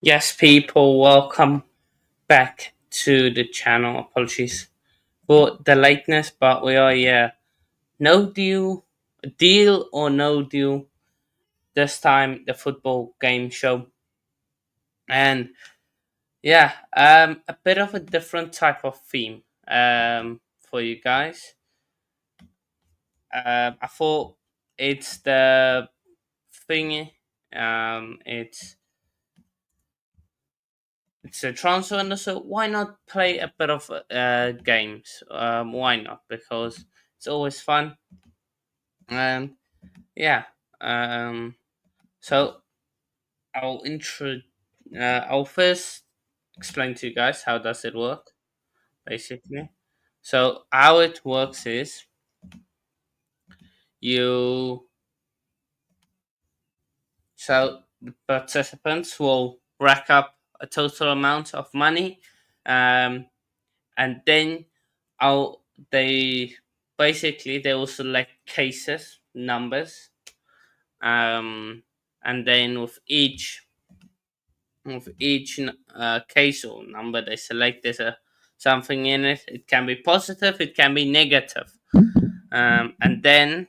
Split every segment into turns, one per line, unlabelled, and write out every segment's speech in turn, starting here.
Yes, people, welcome back to the channel. Apologies for the lateness, but we are no deal, deal or no deal. This time, the football game show, and a bit of a different type of theme for you guys. I thought it's the thingy. It's a transfer window, so why not play a bit of games? Why not? Because it's always fun. And yeah, um, so I'll intro. I'll first explain to you guys how does it work, basically. So how it works is you. So the participants will rack up a total amount of money, um, and then I'll they they will select cases numbers, and then with each case or number they select, there's a something in it. It can be positive, it can be negative, and then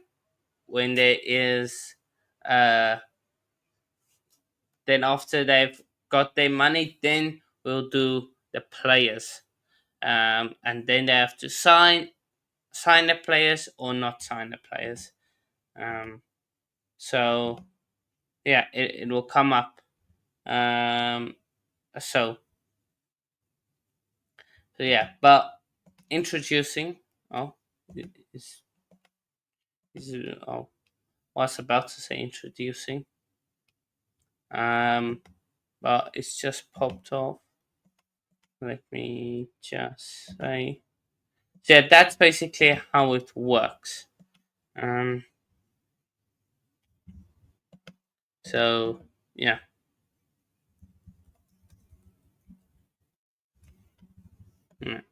when there is uh then after they've got their money, then we'll do the players, and then they have to sign the players or not sign the players. Um, so it will come up. Um, so but introducing. Oh, is oh, I was about to say introducing. Um, but it's just popped off. Let me just say. So yeah, that's basically how it works. Um, so yeah.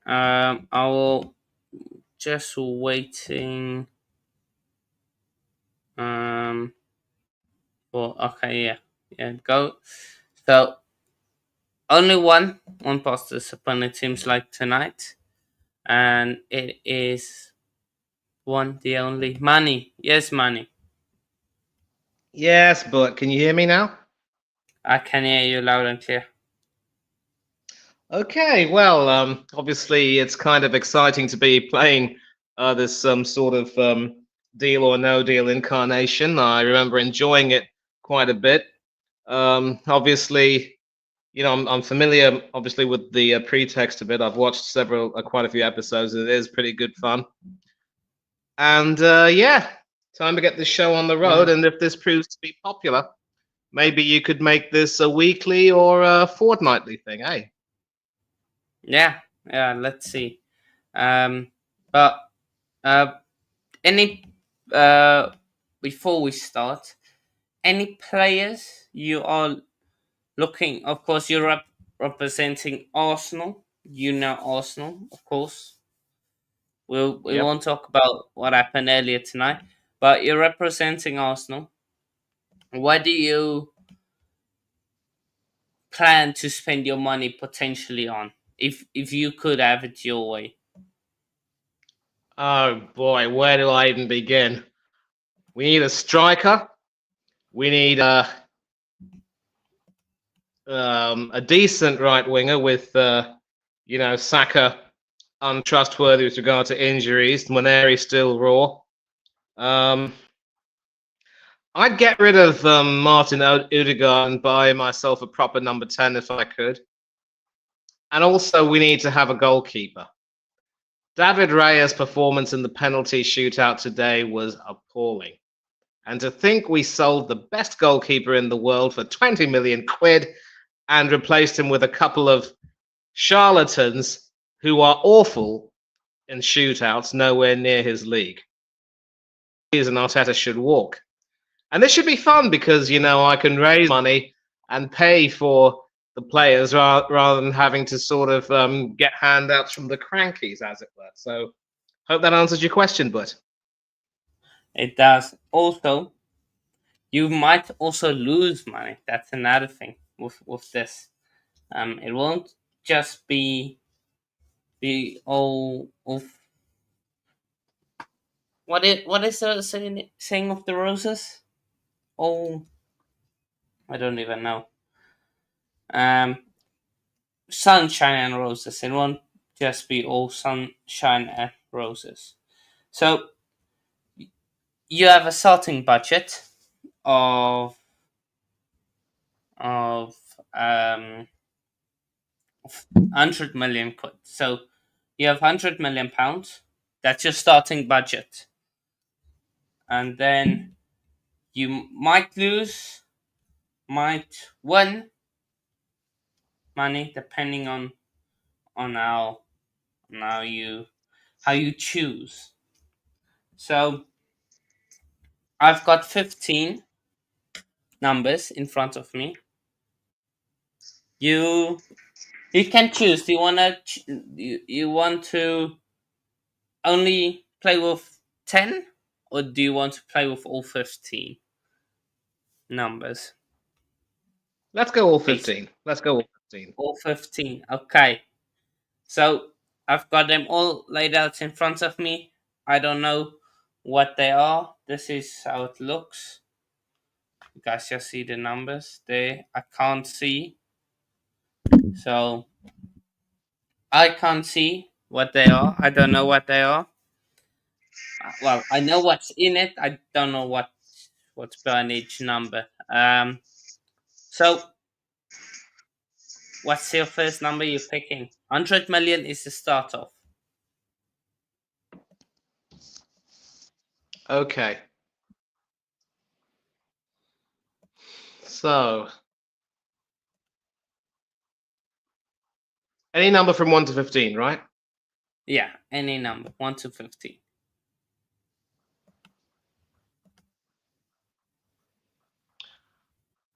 I will just waiting. Um, okay, go. So only one participant it seems like tonight, and it is one the only money. Yes, money.
Yes, but can you hear me now?
I can hear you loud and clear.
Okay, well, obviously it's kind of exciting to be playing this sort of deal or no deal incarnation. I remember enjoying it quite a bit. Obviously, I'm familiar, obviously, with the pretext of it. I've watched quite a few episodes. It is pretty good fun. And time to get this show on the road.
Mm.
And if this proves to be popular, maybe you could make this a weekly or a fortnightly thing, eh?
Yeah. Let's see. But uh, any uh, before we start, any players you are looking? Of course, you're representing Arsenal. You know Arsenal, of course. We
Yep.
won't talk about what happened earlier tonight, but you're representing Arsenal. What do you plan to spend your money potentially on, if you could have it your way?
Oh boy, where do I even begin? We need a striker. We need a decent right winger with, Saka untrustworthy with regard to injuries. Moneri still raw. Um, I'd get rid of Martin Odegaard and buy myself a proper number 10 if I could. And also, we need to have a goalkeeper. David Raya's performance in the penalty shootout today was appalling. And to think we sold the best goalkeeper in the world for 20 million quid and replaced him with a couple of charlatans who are awful in shootouts, nowhere near his league. And Arteta should walk. And this should be fun because, I can raise money and pay for the players rather than having to sort of get handouts from the crankies, as it were. So, hope that answers your question, but
It does. Also, you might also lose money. That's another thing. with this. It won't just be all of what is the saying of the roses? All I don't even know. Um, Sunshine and roses. It won't just be all sunshine and roses. So you have a starting budget of of um 100 million quid. So you have £100 million. That's your starting budget, and then you might lose, might win money depending on how you choose. So I've got 15 numbers in front of me. You you can choose. Do you wanna you want to only play with 10, or do you want to play with all 15 numbers?
Let's go all
Please,
15. Let's go all 15.
all 15. Okay. So I've got them all laid out in front of me. I don't know what they are. This is how it looks. You guys just see the numbers there. I can't see. So I can't see what they are. I don't know what they are. Well, I know what's in it. I don't know what's behind each number. So what's your first number you're picking? 100 million is the start off.
Okay. So, any number from 1 to 15, right?
Yeah, any number, 1 to 15.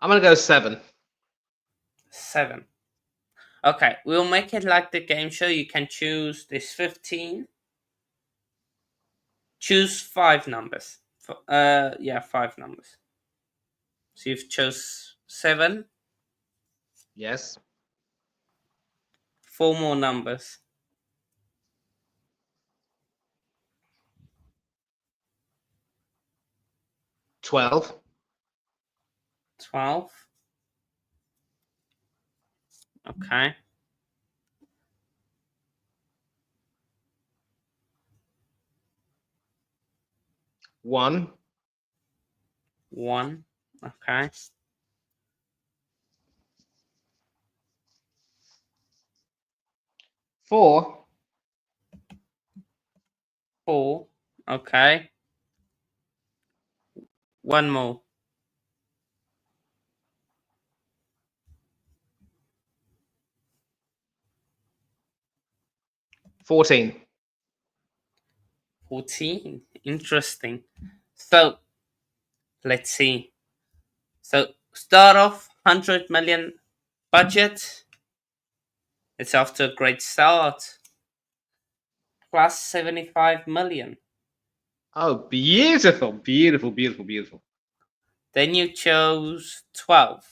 I'm going to go 7.
7. Okay, we'll make it like the game show. You can choose this 15. Choose 5 numbers. Yeah, 5 numbers. So you've chose 7.
Yes.
4 more numbers.
12.
12. Okay.
1.
1. Okay.
4.
4. Okay. 1 more.
14.
14. Interesting. So let's see. So start off 100 million budget. It's off to a great start. Plus 75 million.
Oh, beautiful, beautiful, beautiful, beautiful.
Then you chose 12.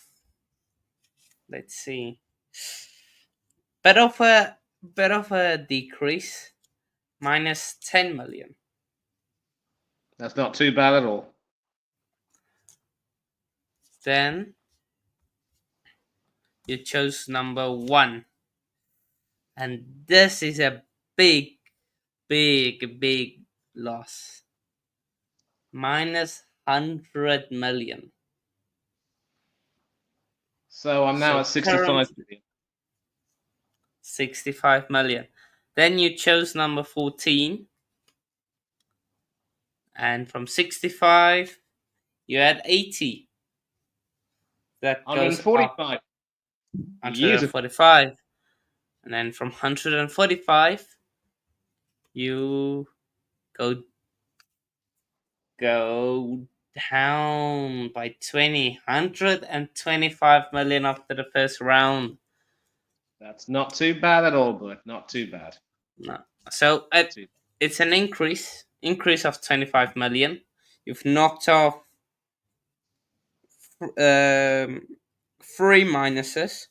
Let's see. Bit of a decrease. Minus 10 million.
That's not too bad at all.
Then you chose number 1. And this is a big, big loss. Minus 100 million.
So I'm now
So
at 65
current
million.
65 million. Then you chose number 14. And from 65, you had 80. That goes up
145. Beautiful.
145. And then from 145, you go go down by 20. 125 million after the first round.
That's not too bad at all, bud. Not too bad.
No. So it's an increase of 25 million. You've knocked off um, three minuses,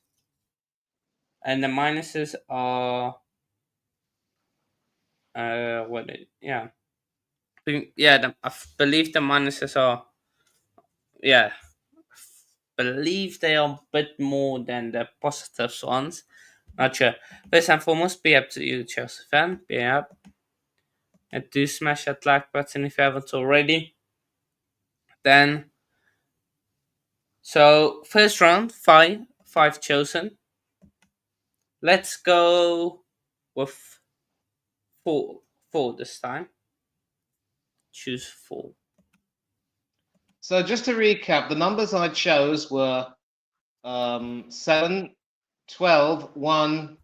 and the minuses are yeah, I believe the minuses are, yeah, believe they are a bit more than the positive ones. Not sure. First and foremost, be up to you, Chelsea fan. Be up and do smash that like button if you haven't already. Then, so first round, five chosen. Let's go with four, four this time. Choose four.
So just to recap, the numbers I chose were 7, 12, 1,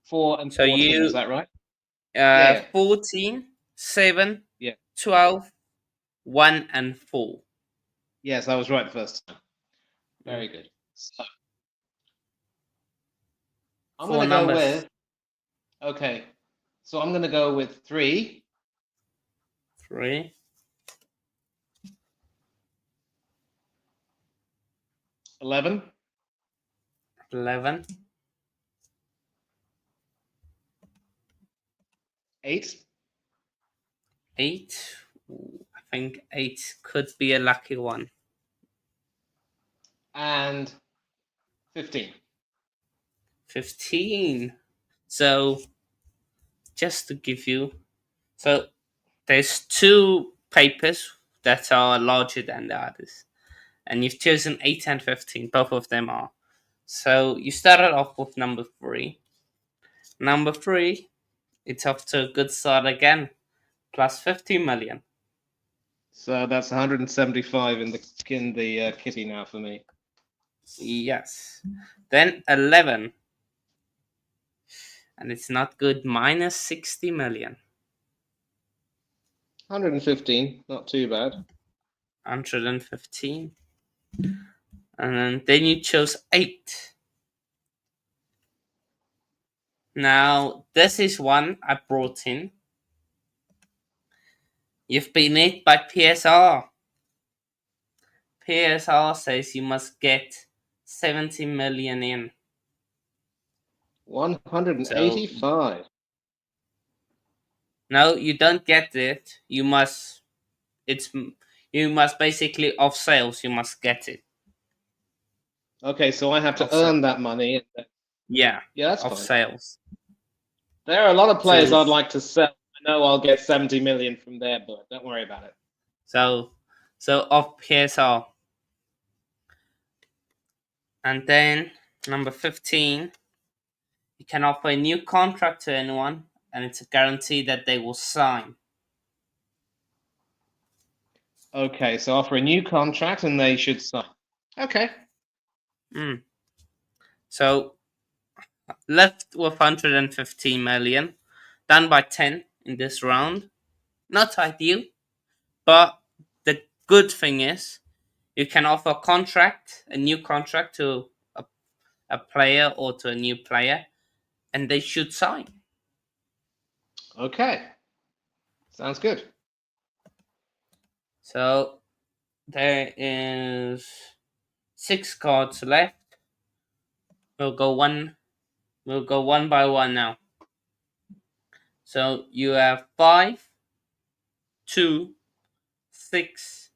4, and
So
14. Is
you
that right? Yeah,
14, 7,
yeah.
12, 1, and 4.
Yes, I was right the first time.
Mm.
Very good. So I'm going
Four
to go
numbers.
with, okay. So I'm going to go with 3,
3,
11,
11,
8,
8. I think 8 could be a lucky one.
and 15.
15. So, just to give you. So, there's two papers that are larger than the others. And you've chosen 8 and 15. Both of them are. So, you started off with number 3. Number 3, it's off to a good start again. Plus 50 million.
So that's 175 in the kitty now for me.
Yes. Then 11. And it's not good. Minus 60 million.
115, not too bad.
115. And then you chose 8. Now, this is one I brought in. You've been hit by PSR. PSR says you must get 70 million in. So,
185.
no, you don't get it. It's, you must basically off sales, you must get it.
Okay, so I have to
Off sale.
earn that money.
Yeah,
Yeah, that's
off
fine.
sales.
There are a lot of players
To,
I'd like to sell. I know I'll get 70 million from there, but don't worry about it.
so, so off PSR. And then number 15, you can offer a new contract to anyone, and it's a guarantee that they will sign.
Okay, so offer a new contract and they should sign. Okay.
Mm. So left with 115 million, done by 10 in this round. Not ideal, but the good thing is you can offer a new contract to a player or to a new player, and they should sign.
Okay. Sounds good.
So there is 6 cards left. We'll go one. We'll go one by one now. So you have 5, 2, 6,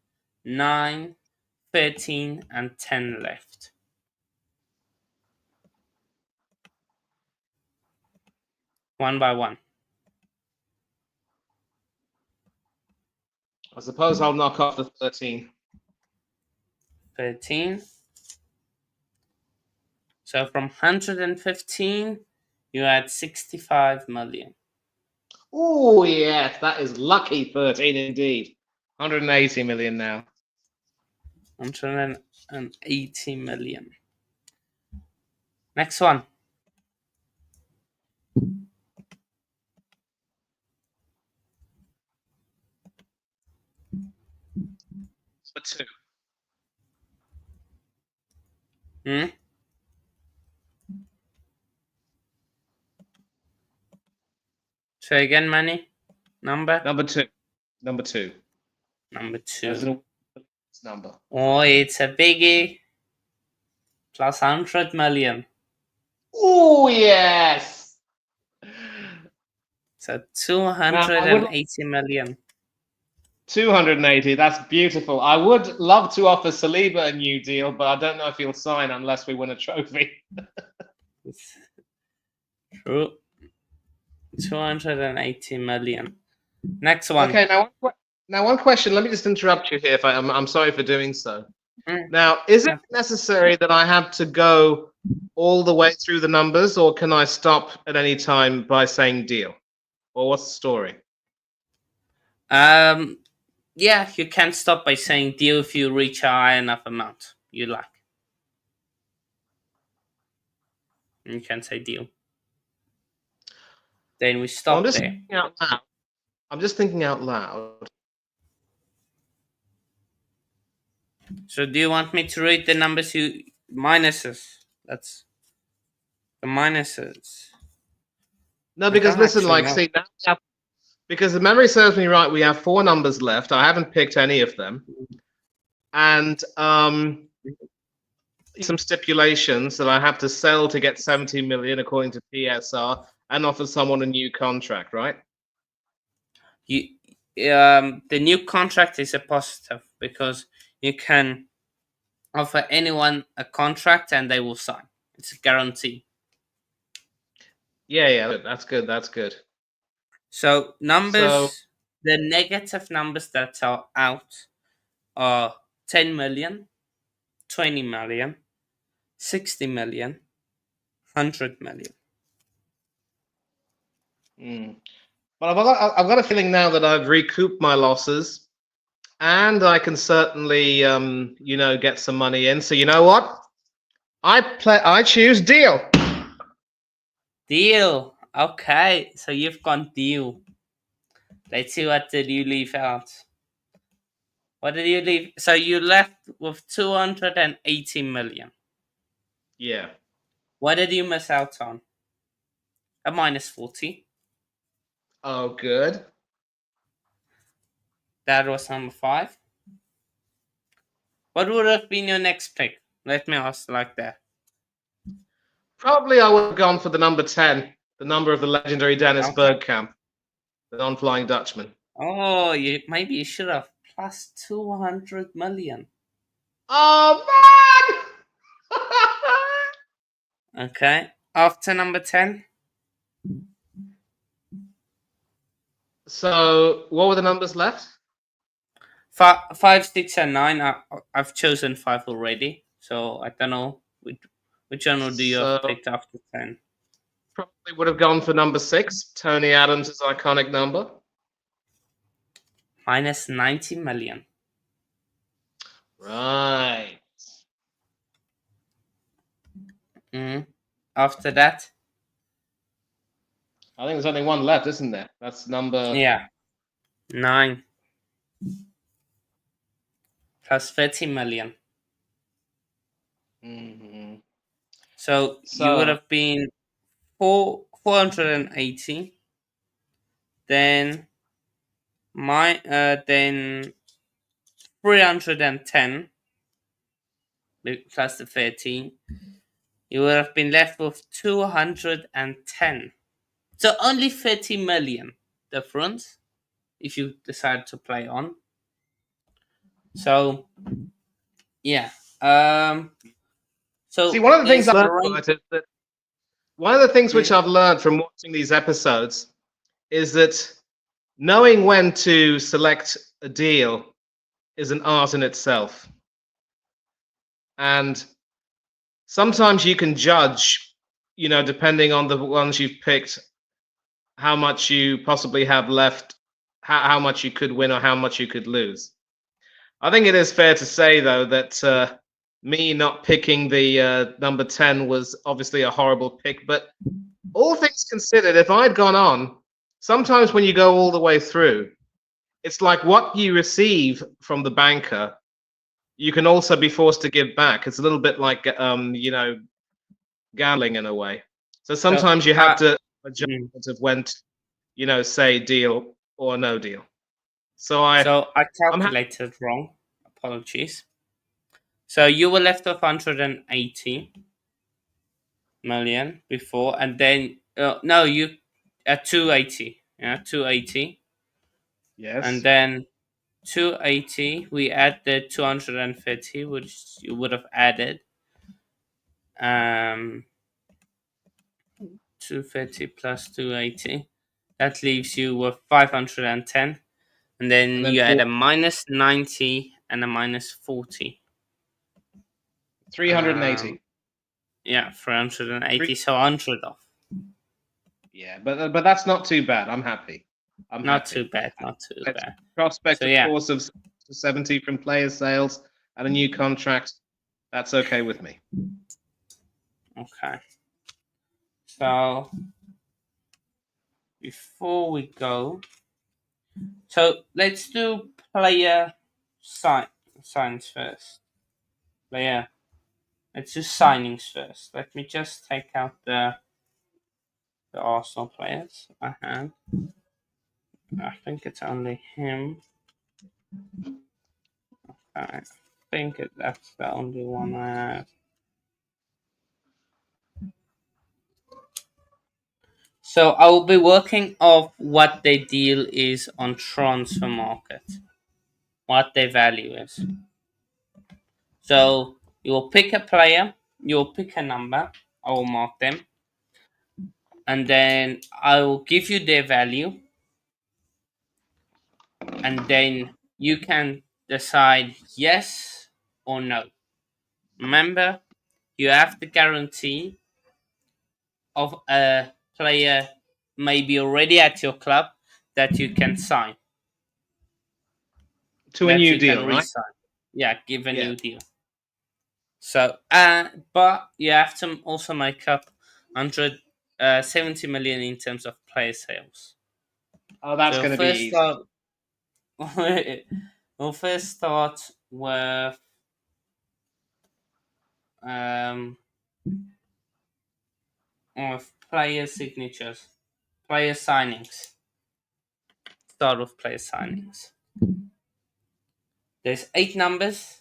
9, 13, and 10 left. One by one.
I suppose I'll knock off the 13.
13. So from 115, you had 65 million.
Oh, yes, that is lucky 13 indeed. 180 million now.
180 million. Next one.
For 2.
Hmm? Say again, Manny. Number?
Number 2. Number 2.
Number
As
2.
an number.
Oh, it's a biggie. plus 100 million.
Oh yes.
So
Now I would
280 million.
280. That's beautiful. I would love to offer Saliba a new deal, but I don't know if he'll sign unless we win a trophy.
It's true. 280 million. Next one.
Okay, now one question. Let me just interrupt you here. If I'm sorry for doing so.
Mm,
Now, is it
yeah.
necessary that I have to go all the way through the numbers, or can I stop at any time by saying deal? Or what's the story?
Um, yeah, you can stop by saying deal if you reach a high enough amount you like. You can say deal. Then we
Well, I'm
stop
just
there.
thinking out loud. I'm just thinking out loud.
So do you want me to read the numbers you minuses? That's the minuses.
No,
I
because
don't
listen,
actually
like,
know.
see, because the memory serves me right, we have four numbers left. I haven't picked any of them, and some stipulations that I have to sell to get 70 million according to PSR, and offer someone a new contract, right?
You the new contract is a positive because you can offer anyone a contract and they will sign. It's a guarantee.
Yeah, that's good. That's good.
So
So,
numbers, the negative numbers that are out are 10 million, 20 million, 60 million, 100 million.
mm. But I've got a feeling now that I've recouped my losses, and I can certainly, get some money in. So you know what? I choose deal.
Deal. Okay, so you've gone deal. Let's see what did you leave out. What did you leave? So you left with 280 million.
Yeah.
What did you miss out on? A minus 40.
Oh, good.
That was number 5. What would have been your next pick? Let me ask like that.
Probably I would have gone for the number 10, the number of the legendary Dennis
Okay.
Bergkamp, the non-flying Dutchman.
Oh, maybe you should have plus 200 million.
Oh man!
Okay. After number 10,
So what were the numbers left?
5, 6, and 9. I've chosen 5 already. So I don't know which one would you have
So
picked after 10.
probably would have gone for number 6, Tony Adams' iconic number.
Minus 90 million.
Right.
Mm. After that,
I think there's only one left, isn't there? That's number.
yeah, 9 plus 30 million.
Mhm.
So you would
So
have been 480. Then then 310 plus the 13. You would have been left with 210. So only 30 million difference if you decide to play on. So yeah.
see,
So
one of the things
is
I
the
learned
range?
about it that one of the things which
Mm,
I've learned from watching these episodes is that knowing when to select a deal is an art in itself. And sometimes you can judge, depending on the ones you've picked, how much you possibly have left, how much you could win or how much you could lose. I think it is fair to say, though, that me not picking the number 10 was obviously a horrible pick. But all things considered, if I'd gone on, sometimes when you go all the way through, it's like what you receive from the banker, you can also be forced to give back. It's a little bit like, gambling in a way. So
so
sometimes you have to adjust
mm,
of when to, say deal or no deal. So
so I
I'm happy.
calculated wrong. Apologies. So you were left with 180 million before, and then no, you at 280, yeah, 280, and
Yes.
then 280. We add the 230, which you would have added. 230 plus 280. That leaves you with 510, and
And
then
then
you add
four,
a minus 90 and a minus 40.
380.
Yeah, 380,
Three,
so 100 off.
yeah, but that's not too bad. I'm happy. I'm
Not too
happy.
bad, not too
Let's
bad.
prospect,
So
of
yeah,
course, of 70 from player sales and a new contract. That's okay with me.
okay. So before we go, so let's do player signs first. Player, let's do signings first. Let me just take out the Arsenal players I have. I think it's only him. I think that's the only one I have. So I will be working off what their deal is on transfer market, what their value is. So you will pick a player, you will pick a number, I will mark them, and then I will give you their value, and then you can decide yes or no. Remember, you have the guarantee of a player maybe already at your club that you can sign,
To a
that
new
you can
deal, right?
re-sign. Yeah, give a
Yeah.
new deal. So, but you have to also make up 170 million in terms of player sales.
Oh, that's
So
going to be
first
easy.
start, we'll first start um, with player signatures, player signings. Start with player signings. There's 8 numbers.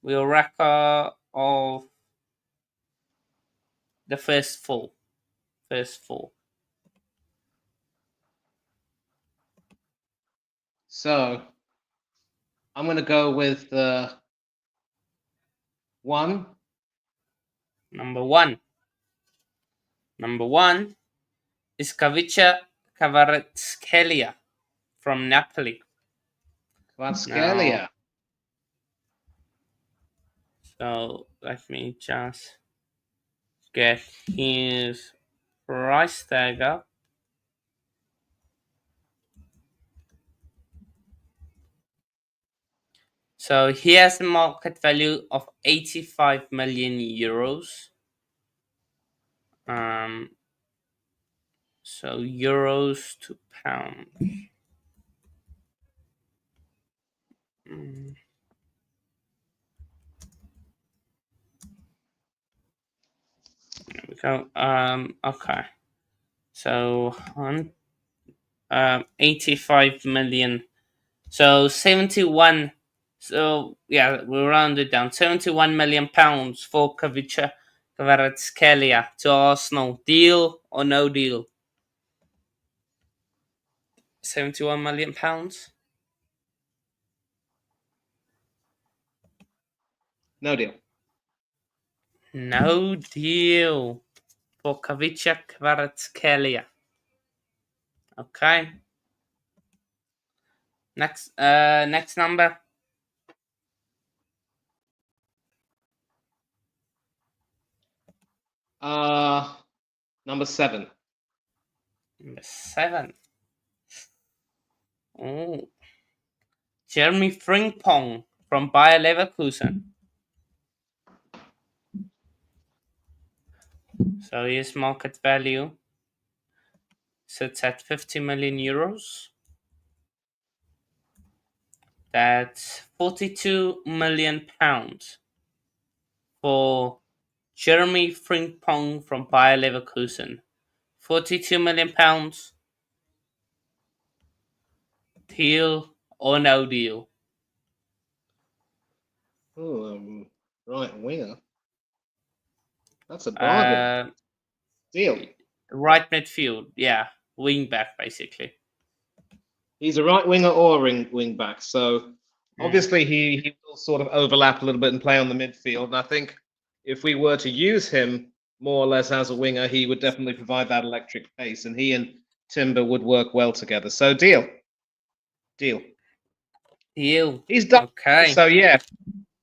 We'll record of the first four. First four.
So I'm going to go with one.
Number one. Number one is Kavicha Kvaratskhelia from Napoli. Now,
Kvaratskhelia.
so let me just get his price tag up. So he has a market value of 85 million euros. Um, so euros to pound. Mm, there we go. Okay. So 85 million. So 71. So yeah, we rounded down. 71 million pounds for Kavicha Kvaratskhelia to Arsenal. Deal or no deal? 71 million pounds.
No deal.
No deal for Kavicha Kvaratskhelia. Okay. Next number.
Number 7.
Number 7. Oh, Jeremy Frimpong from Bayer Leverkusen. So his market value sits at 50 million euros. That's 42 million pounds for Jeremy Frimpong from Bayer Leverkusen. 42 million pounds. Deal or no deal?
Oh, right winger. That's a bargain.
Uh,
Deal.
right midfield. Yeah, wing back basically.
He's a right winger or wing back. So
Mm.
obviously he will sort of overlap a little bit and play on the midfield. And I think if we were to use him more or less as a winger, he would definitely provide that electric pace, and he and Timber would work well together. So deal.
You.
He's Dutch,
Okay.
so yeah,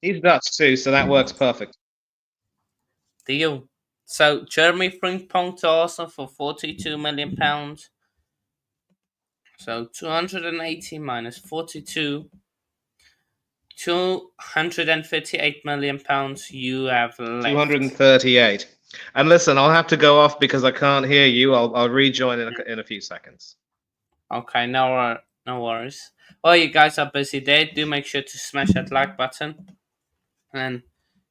he's Dutch too, so that works perfect.
Deal. So Jeremy Frimpong to Arsenal for £42 million. So 280 minus 42, £238 million you have left.
238. And listen, I'll have to go off because I can't hear you. I'll rejoin in a few seconds.
Okay, no worries. Well, you guys are busy there. Do make sure to smash that like button and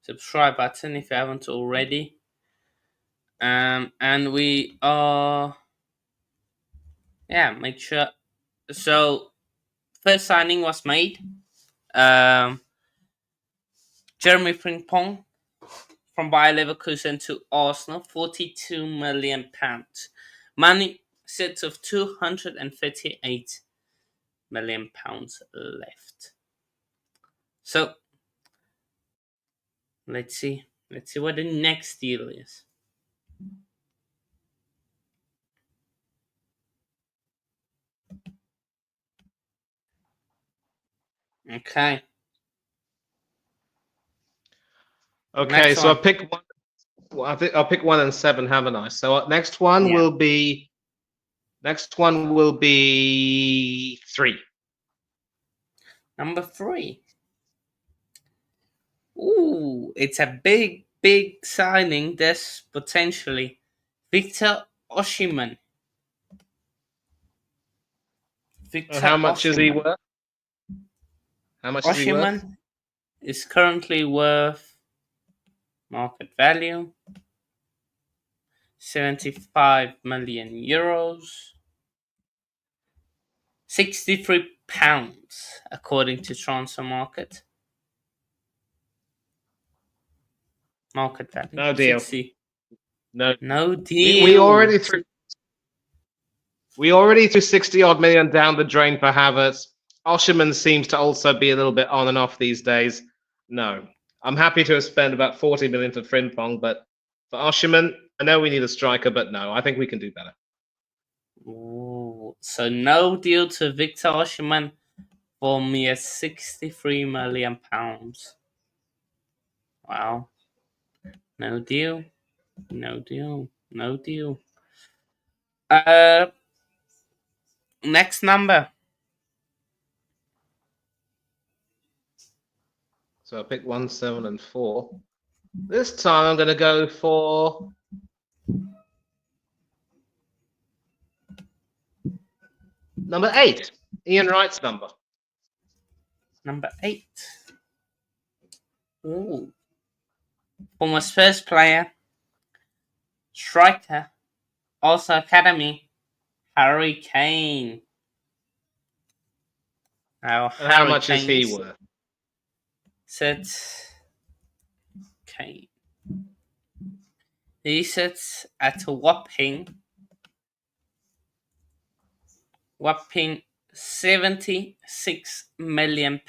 subscribe button if you haven't already. And we are, yeah, make sure. So first signing was made. Um, Jeremy Frimpong from Bayer Leverkusen to Arsenal, £42 million. Money sits of £238 million left. So let's see. Let's see what the next deal is. Okay.
Okay,
Next
so I
one.
pick one. Well, I think I'll pick 1 and 7, haven't I? So
Yeah.
next one will be 3.
Number 3. Ooh, it's a big signing. This potentially Victor Osimhen.
How
Victor
much is he
Osimhen.
worth? How much is he worth?
Osimhen is currently worth market value €75 million, £63 according to transfer market value
No deal.
60.
No.
No
We we
deal.
already threw we already threw 60 odd million down the drain for Havertz. Osherman seems to also be a little bit on and off these days. No. I'm happy to have spent about 40 million for Frimpong, but for Osherman, I know we need a striker, but no, I think we can do better.
Ooh, so no deal to Victor Osimhen for mere £63 million. Wow. No deal. No deal. No deal. Uh Next number.
So I picked 1, 7, and 4. This time I'm going to go for number 8. Ian Wright's number.
Number 8. Ooh. Former first player, striker, also academy, Harry Kane. Now
And how
Harry
much is
Kane
he worth?
said Kane. He sits at a whopping £76 million.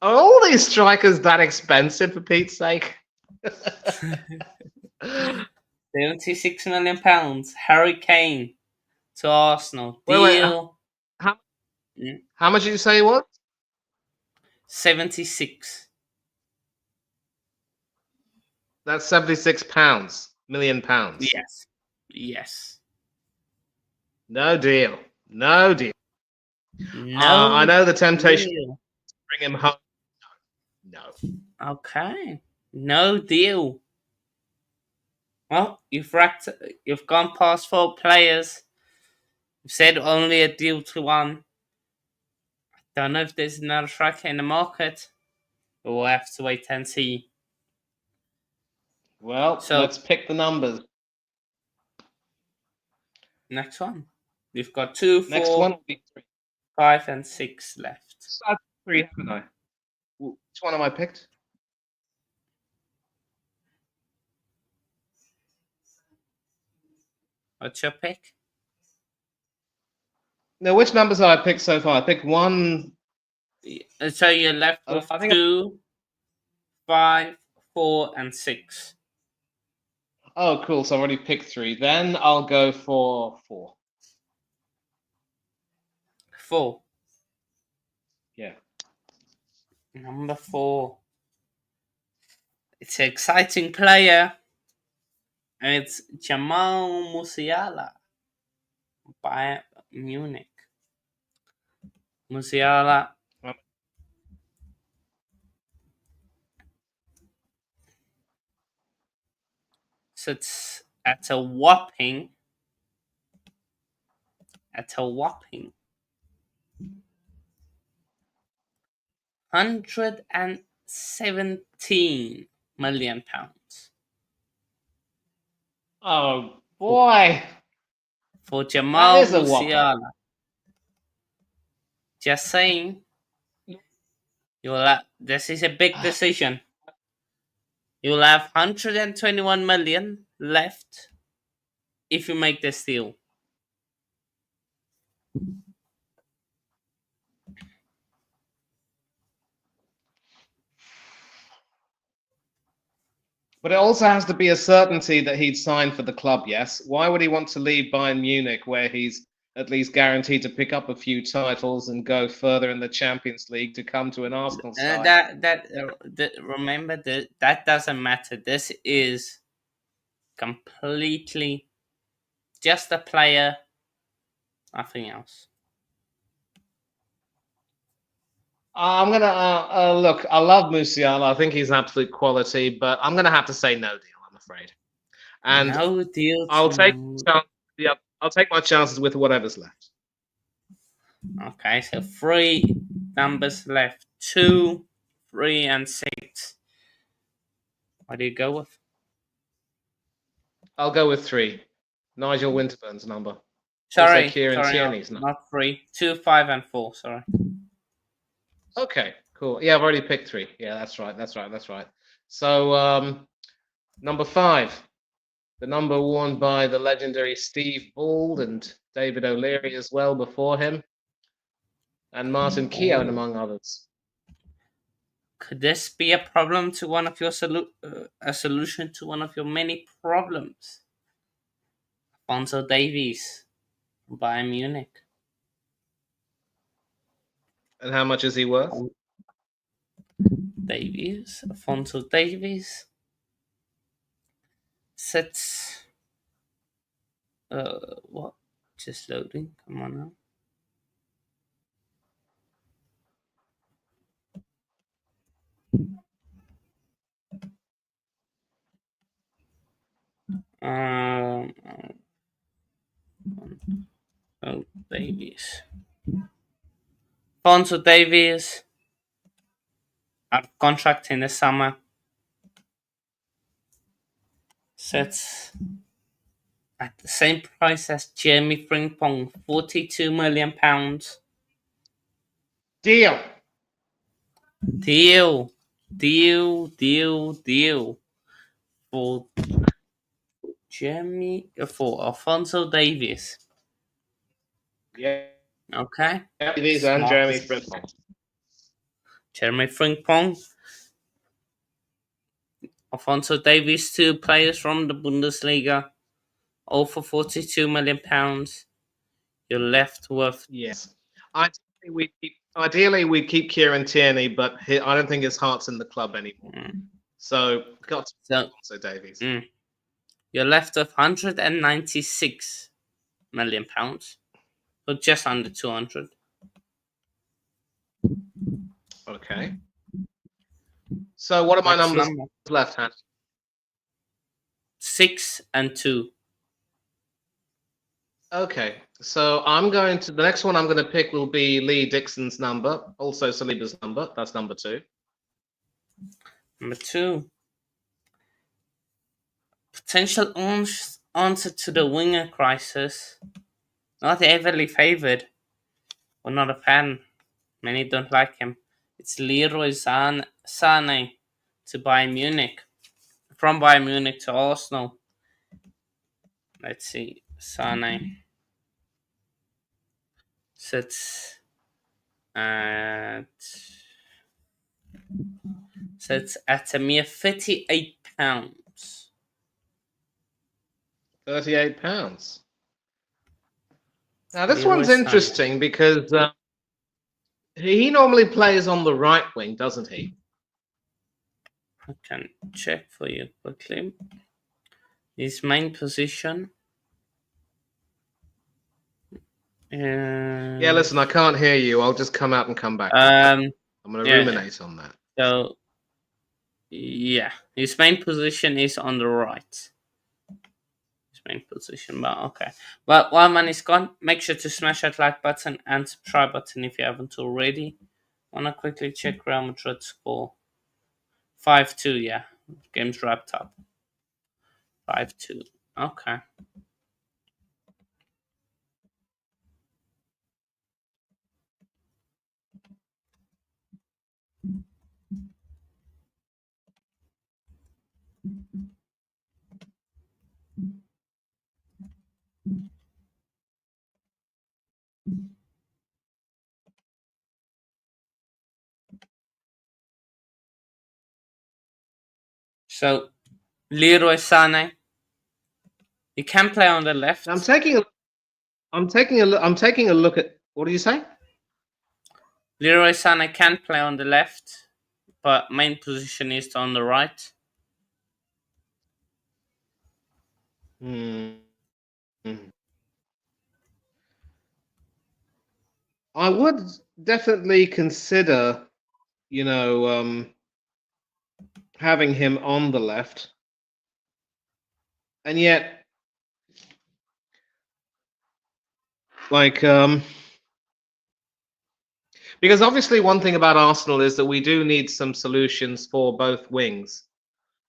Are all these strikers that expensive, for Pete's sake?
£76 million. Harry Kane to Arsenal.
Wait.
Deal.
How,
Mm,
how much did you say it was?
76.
That's 76 pounds, million pounds.
Yes. Yes.
No deal. No deal. I
No
know the temptation to
deal.
bring him home. No.
Okay. No deal. Well, you've gone past 4 players. You've said only a deal to one. Don't know if there's another striker in the market. But we'll have to wait and see.
Well,
So
let's pick the numbers.
next one. We've got 2,
Next one
4,
will be 3.
5, and 6 left.
So I've 3, haven't I? Which one am I picked?
What's your pick?
No, which numbers have I picked so far? I picked one.
So you're left with
I think.
2, 5, 4, and 6.
Oh, cool. So I already picked three. Then I'll go for four.
4.
Yeah.
Number 4. It's an exciting player. And it's Jamal Musiala. Bayern Munich. Musiala
Um,
sits at a whopping 117 million pounds
Oh
for,
boy,
for
that
Jamal
is a whopper.
Musiala. Just saying, this is a big decision. You'll have 121 million left if you make this deal.
But it also has to be a certainty that he'd sign for the club, yes? Why would he want to leave Bayern Munich, where he's at least guaranteed to pick up a few titles and go further in the Champions League to come to an Arsenal side?
Remember that doesn't matter. This is completely just a player, nothing else.
I'm gonna look. I love Musiala. I think he's absolute quality, but I'm gonna have to say no deal. I'm afraid, and
No deal
I'll
to
take
no.
yeah, I'll take my chances with whatever's left.
Okay, so 3 numbers left: 2, 3, and 6. What do you go with?
I'll go with three. Nigel Winterburn's number. Also Kieran
Sorry, no,
Tierney's number.
not 3. 2, 5, and 4. Sorry.
Okay, cool. Yeah, I've already picked three. Yeah, that's right. That's right. That's right. So number five, the number worn by the legendary Steve Bald and David O'Leary as well before him, and Martin Keown
Oh.
among others.
Could this be a problem to one of your a solution to one of your many problems? Alfonso Davies, Bayern Munich.
And how much is he worth?
Alfonso Davies sits. What? Just loading. Come on now. Oh, Davies. Alfonso Davies out of contract in the summer. Sits at the same price as Jeremy Frimpong, £42 million.
Deal.
Deal, deal for for Alfonso Davies.
Yeah,
Okay,
these and
smart.
Jeremy Frimpong.
Jeremy Frimpong, Alfonso Davies, 2 players from the Bundesliga, all for £42 million. You're left with.
Yes, ideally we keep Kieran Tierney, but I don't think his heart's in the club anymore.
Mm,
So got to
so
Alfonso Davies.
You're left with £196 million, so just under 200.
Okay. So what are my
Next
numbers
number:
left, hand?
6 and 2.
Okay, so the next one I'm going to pick will be Lee Dixon's number, also Saliba's number. That's number two.
Number 2. Potential answer to the winger crisis. Not heavily favoured, or not a fan. Many don't like him. It's Leroy Sané to Bayern Munich. From Bayern Munich to Arsenal. Let's see. Sané sits at a mere £38.
£38. Now this
Leroy
one's
Sané.
interesting because he normally plays on the right wing, doesn't he?
I can check for you quickly. His main position
Yeah, listen, I
is
can't hear you. I'll just come out and come back in.
um
I'm going to
yeah.
ruminate on that.
So yeah, his main position is on the right. His main position, but okay. But while man is gone, make sure to smash that like button and subscribe button if you haven't already. Wanna quickly check Real Madrid score? 5-2. Yeah, game's wrapped up. 5-2. Okay. So Leroy Sané, he can play on the
I'm
left.
taking a, I'm taking a look at. What do you say?
Leroy Sané can play on the left, but main position is on the right.
Hmm. I would definitely consider, you know, having him on the left, and yet, like, because obviously one thing about Arsenal is that we do need some solutions for both wings.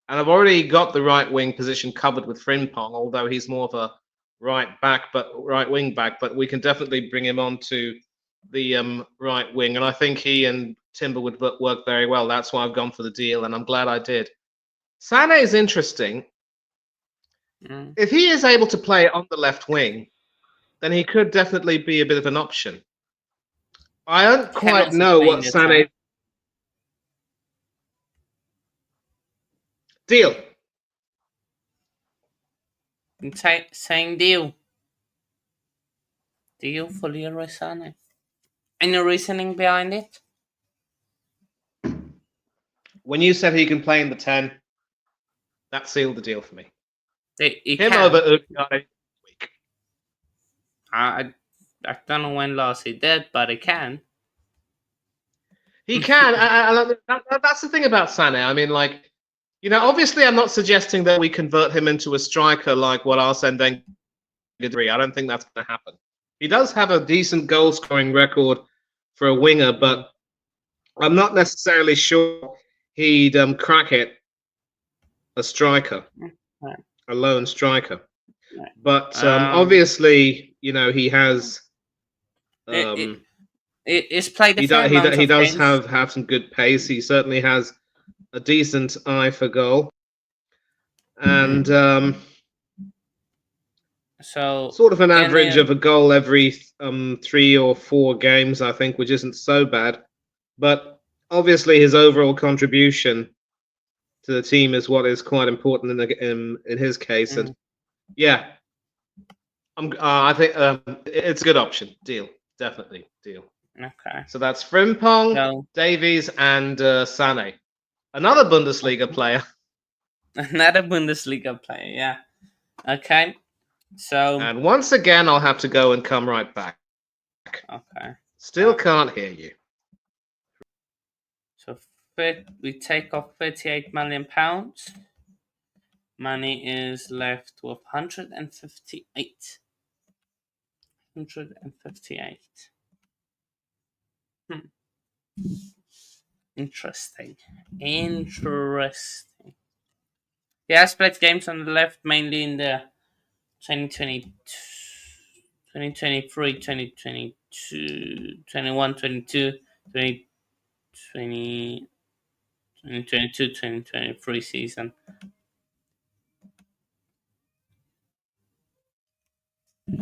And I've already got the right wing position covered with Frimpong, although he's more of a right wing back. But we can definitely bring him on to the right wing, and I think he and Timber would work very well. That's why I've gone for the deal, and I'm glad I did. Sané is interesting.
Mm.
If he is able to play on the left wing, then he could definitely be a bit of an option. I don't
Can
quite
also
know
play in
what
the 10.
Sané deal.
Saying deal. Deal for Leroy Sané. Any reasoning behind it?
When you said he can play in the 10, that sealed the deal for me.
He
Him over
can.
Uruguay.
I, I don't know when last he did, but he can.
He can. That's the thing about Sané. I mean, like, obviously, I'm not suggesting that we convert him into a striker like what Arsene Wenger did. I don't think that's going to happen. He does have a decent goal scoring record for a winger, but I'm not necessarily sure he'd crack it a striker, a lone striker. But
Um,
obviously, he has.
it,
Um,
it's played a fair amount
he
of
does
games.
have some good pace. He certainly has a decent eye for goal, and
So
sort of an average
any
of a goal every 3 or 4 games, I think, which isn't so bad. But obviously, his overall contribution to the team is what is quite important in his case. And
mm,
yeah, I think it's a good option. Deal, definitely deal.
okay.
So that's Frimpong,
So
Davies, and Sane, another Bundesliga player.
another Bundesliga player, yeah. Okay. So
And once again, I'll have to go and come right back.
okay.
Still can't hear you.
So we take off £38 million. Money is left with 158. 158. Hmm. Interesting. Interesting. Yeah, I split games on the left mainly in the 2020, 2023, 2022, 21, 22, 20, 2022, 2023 season.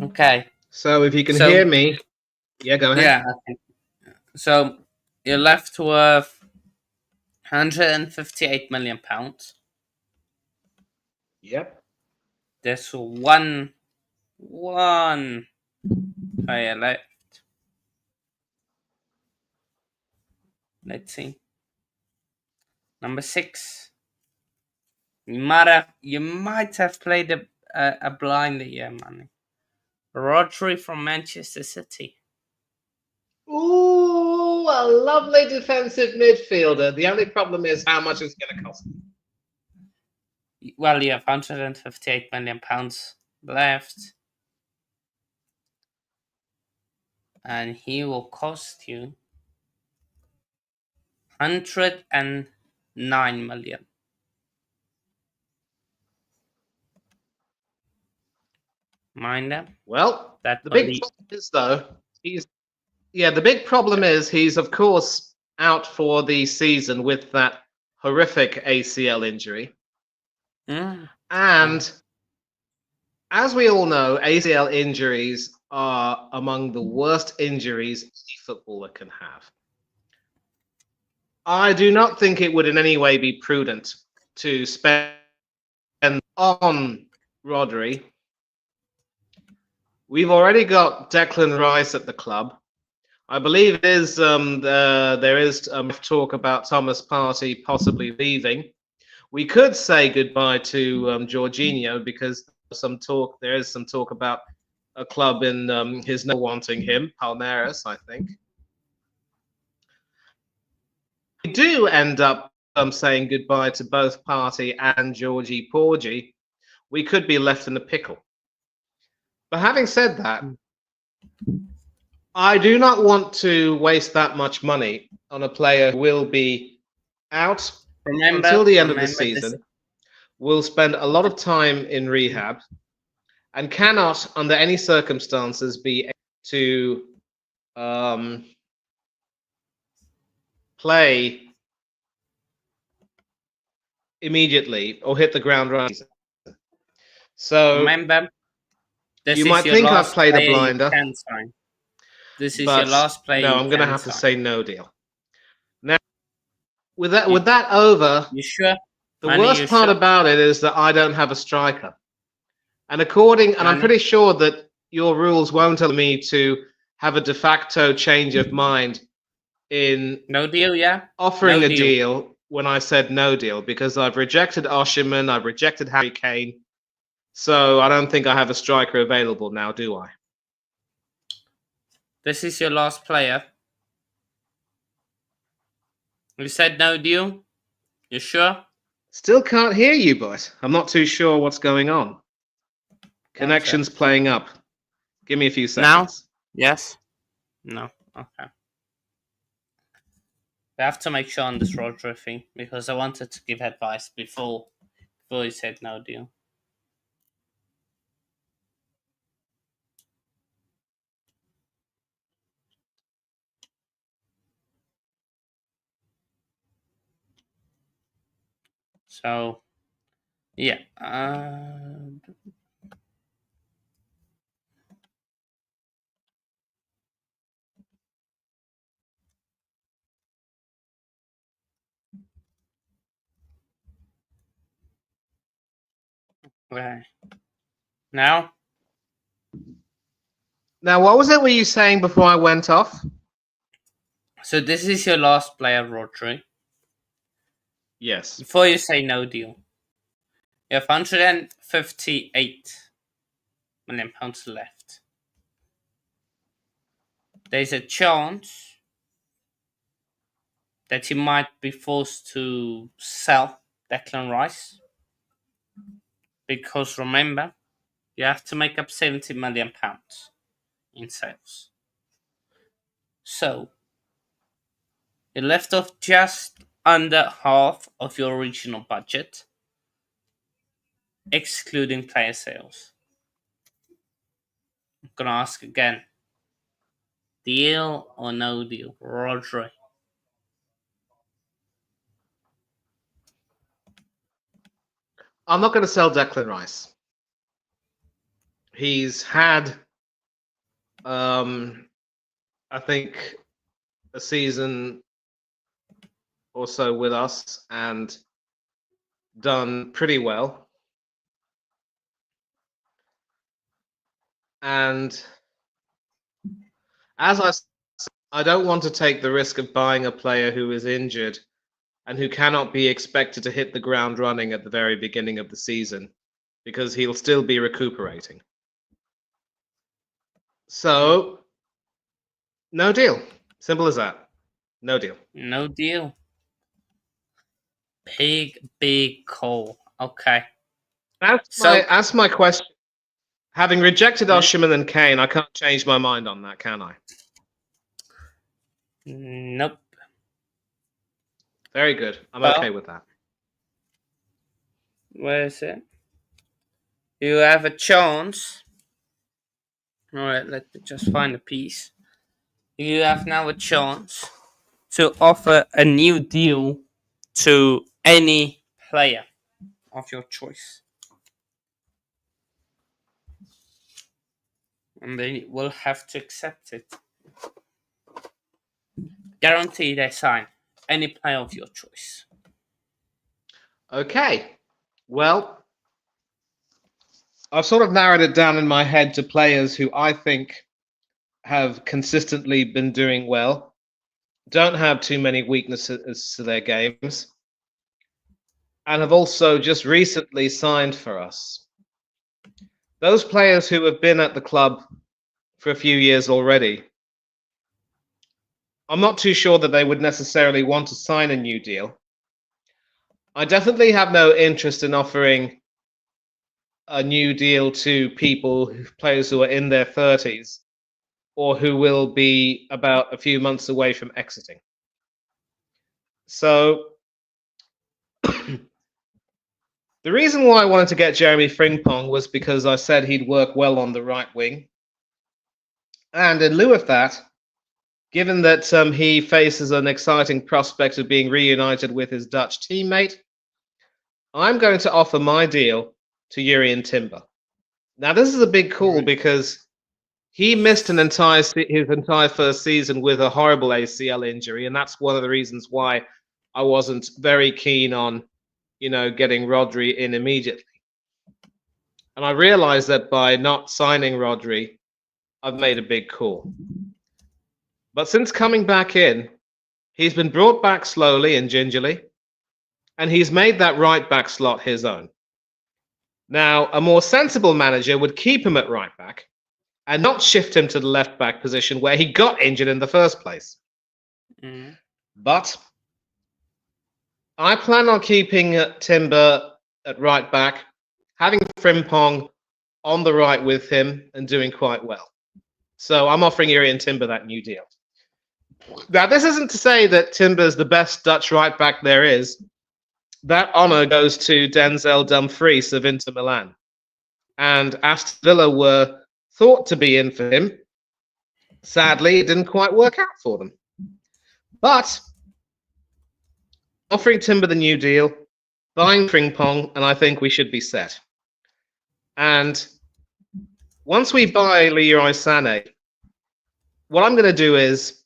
Okay.
So if you can
So,
hear me, yeah, go ahead.
yeah. Okay. So, you're left with £158 million.
Yep.
There's one player left. Let's see. Number 6. You might have played a blinder here, man. Rodri from Manchester City.
Ooh, a lovely defensive midfielder. The only problem is how much it's going to cost.
Well, you have £158 million left, and he will cost you 109 million. Mind them.
Well,
That
the
will
big
leave.
problem is though, the big problem is he's of course out for the season with that horrific ACL injury.
Mm, yeah.
And as we all know, ACL injuries are among the worst injuries any footballer can have. I do not think it would in any way be prudent to spend on Rodri. We've already got Declan Rice at the club. I believe there is talk about Thomas Partey possibly leaving. We could say goodbye to Jorginho because there is some talk about a club in his not wanting him, Palmeiras, I think. We do end up saying goodbye to both Partey and Georgie Porgy. We could be left in a pickle. But having said that, I do not want to waste that much money on a player who will be out until the end of the
Remember this.
season, will spend a lot of time in rehab, and cannot, under any circumstances, be able to play immediately or hit the ground running. So
Remember,
you
this is
might
your
think I've
last
played a
player you
blinder,
can sign. This is your
but
last player
no,
you
I'm going to
can
have to
sign.
say no deal. Now, with that
You,
with that over,
you sure?
the
Manny,
worst
you
part
sure?
about it is that I don't have a striker. And I'm
Manny?
pretty sure that your rules won't allow me to have a de facto change of mind in
No deal, yeah?
offering
No
a
deal.
deal when I said no deal because I've rejected Oshiman, I've rejected Harry Kane. So I don't think I have a striker available now, do I?
This is your last player. You said no deal? You sure?
Still can't hear you, but I'm not too sure what's going on.
One
Connection's
sec.
playing up. Give me a few
Now?
seconds.
Yes? No. Okay. We have to make sure on this Rodri thing because I wanted to give advice before you said no deal. So yeah. Right. Now,
Now, what was it were you saying before I went off?
so this is your last player, Rodri.
Yes.
Before you say no deal, you have £158 million left. There's a chance that you might be forced to sell Declan Rice because remember, you have to make up £70 million in sales. So you left off just under half of your original budget, excluding player sales. I'm gonna ask again: deal or no deal, Rodri?
I'm not going to sell Declan Rice. He's had, I think, a season or so with us and done pretty well. And as I don't want to take the risk of buying a player who is injured and who cannot be expected to hit the ground running at the very beginning of the season because he'll still be recuperating. So, no deal. Simple as that. No deal.
No deal. Big call. Okay. So
As my question. Having rejected
mm,
Osimhen and Kane, I can't change my mind on that, can I?
nope.
Very good. I'm okay
Well,
with that.
where is it? You have a chance. All right, let me just find a piece. You have now a chance to offer a new deal to any player of your choice, and they will have to accept it. Guarantee they sign any player of your choice.
Okay. Well, I've sort of narrowed it down in my head to players who I think have consistently been doing well, don't have too many weaknesses to their games, and have also just recently signed for us. Those players who have been at the club for a few years already, I'm not too sure that they would necessarily want to sign a new deal. I definitely have no interest in offering a new deal to players who are in their 30s or who will be about a few months away from exiting. So the reason why I wanted to get Jeremy Frimpong was because I said he'd work well on the right wing. And in lieu of that, given that he faces an exciting prospect of being reunited with his Dutch teammate, I'm going to offer my deal to Jurrien Timber. Now, this is a big call
Right.
because he missed his entire first season with a horrible ACL injury, and that's one of the reasons why I wasn't very keen on, getting Rodri in immediately. And I realized that by not signing Rodri, I've made a big call. But since coming back in, he's been brought back slowly and gingerly, and he's made that right back slot his own. Now, a more sensible manager would keep him at right back and not shift him to the left back position where he got injured in the first place.
Mm.
But I plan on keeping Timber at right back, having Frimpong on the right with him and doing quite well. So I'm offering Jurrien Timber that new deal. Now, this isn't to say that Timber's the best Dutch right back there is. That honour goes to Denzel Dumfries of Inter Milan. And Aston Villa were thought to be in for him. Sadly, it didn't quite work out for them. But offering Timber the new deal, buying Frimpong, and I think we should be set. And once we buy Leroy Sané, what I'm going to do is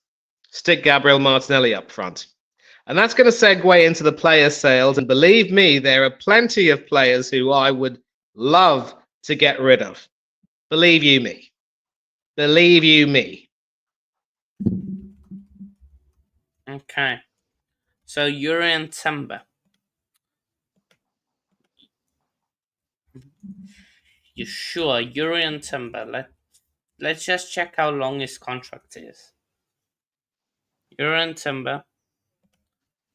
stick Gabriel Martinelli up front. And that's going to segue into the player sales. And believe me, there are plenty of players who I would love to get rid of. Believe you me. Believe you me.
Okay. So Jurrien Timber. You sure Jurrien Timber? Let's just check how long his contract is. Jurrien Timber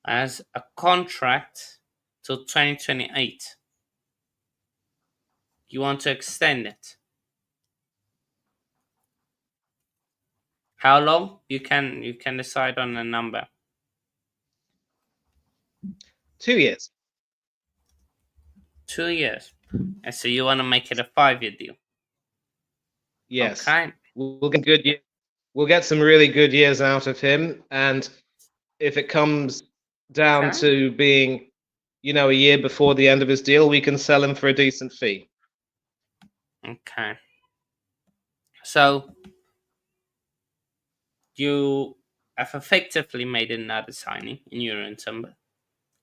has a contract till 2028. You want to extend it? How long? You can decide on a number.
2 years.
2 years. And so you want to make it a 5-year deal.
Yes.
Okay.
We'll get good years. We'll get some really good years out of him. And if it comes down
Okay.
to being, a year before the end of his deal, we can sell him for a decent fee.
Okay. So you have effectively made another signing in your December.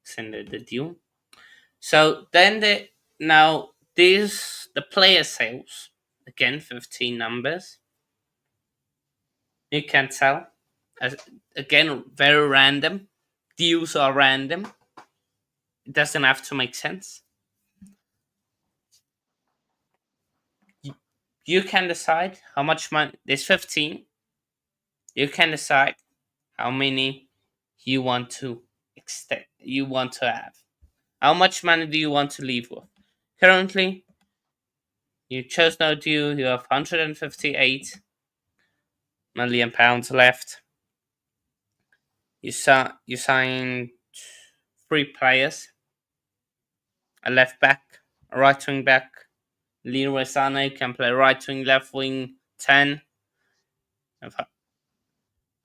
Send the deal. So then the player sales, again 15 numbers. You can tell. As, again, very random. Deals are random. It doesn't have to make sense. You can decide how much money. There's 15. You can decide how many you want to extend. You want to have. How much money do you want to leave with? Currently, you chose no deal. You have 158 million pounds left. You signed 3 players: a left back, a right wing back. Leroy Sané can play right wing, left wing, 10.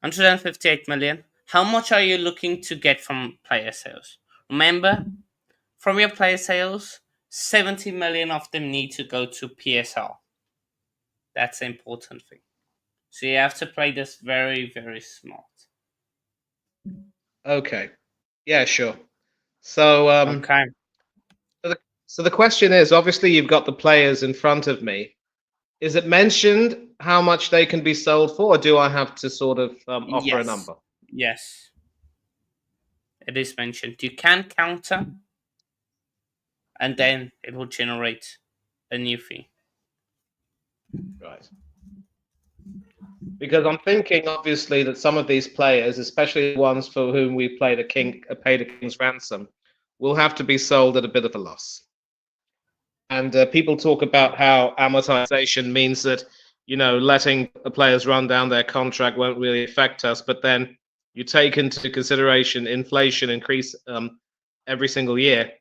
158 million. How much are you looking to get from player sales? Remember, from your player sales, 70 million of them need to go to PSR. That's the important thing. So you have to play this very, very smart.
Okay. Yeah, sure. So,
Okay.
so the question is, obviously, you've got the players in front of me. Is it mentioned how much they can be sold for, or do I have to sort of offer a
Yes.
number?
Yes. It is mentioned. You can counter, and then it will generate a new fee.
Right. Because I'm thinking, obviously, that some of these players, especially the ones for whom we paid a king's ransom, will have to be sold at a bit of a loss. And people talk about how amortization means that, letting the players run down their contract won't really affect us. But then you take into consideration inflation increase every single year.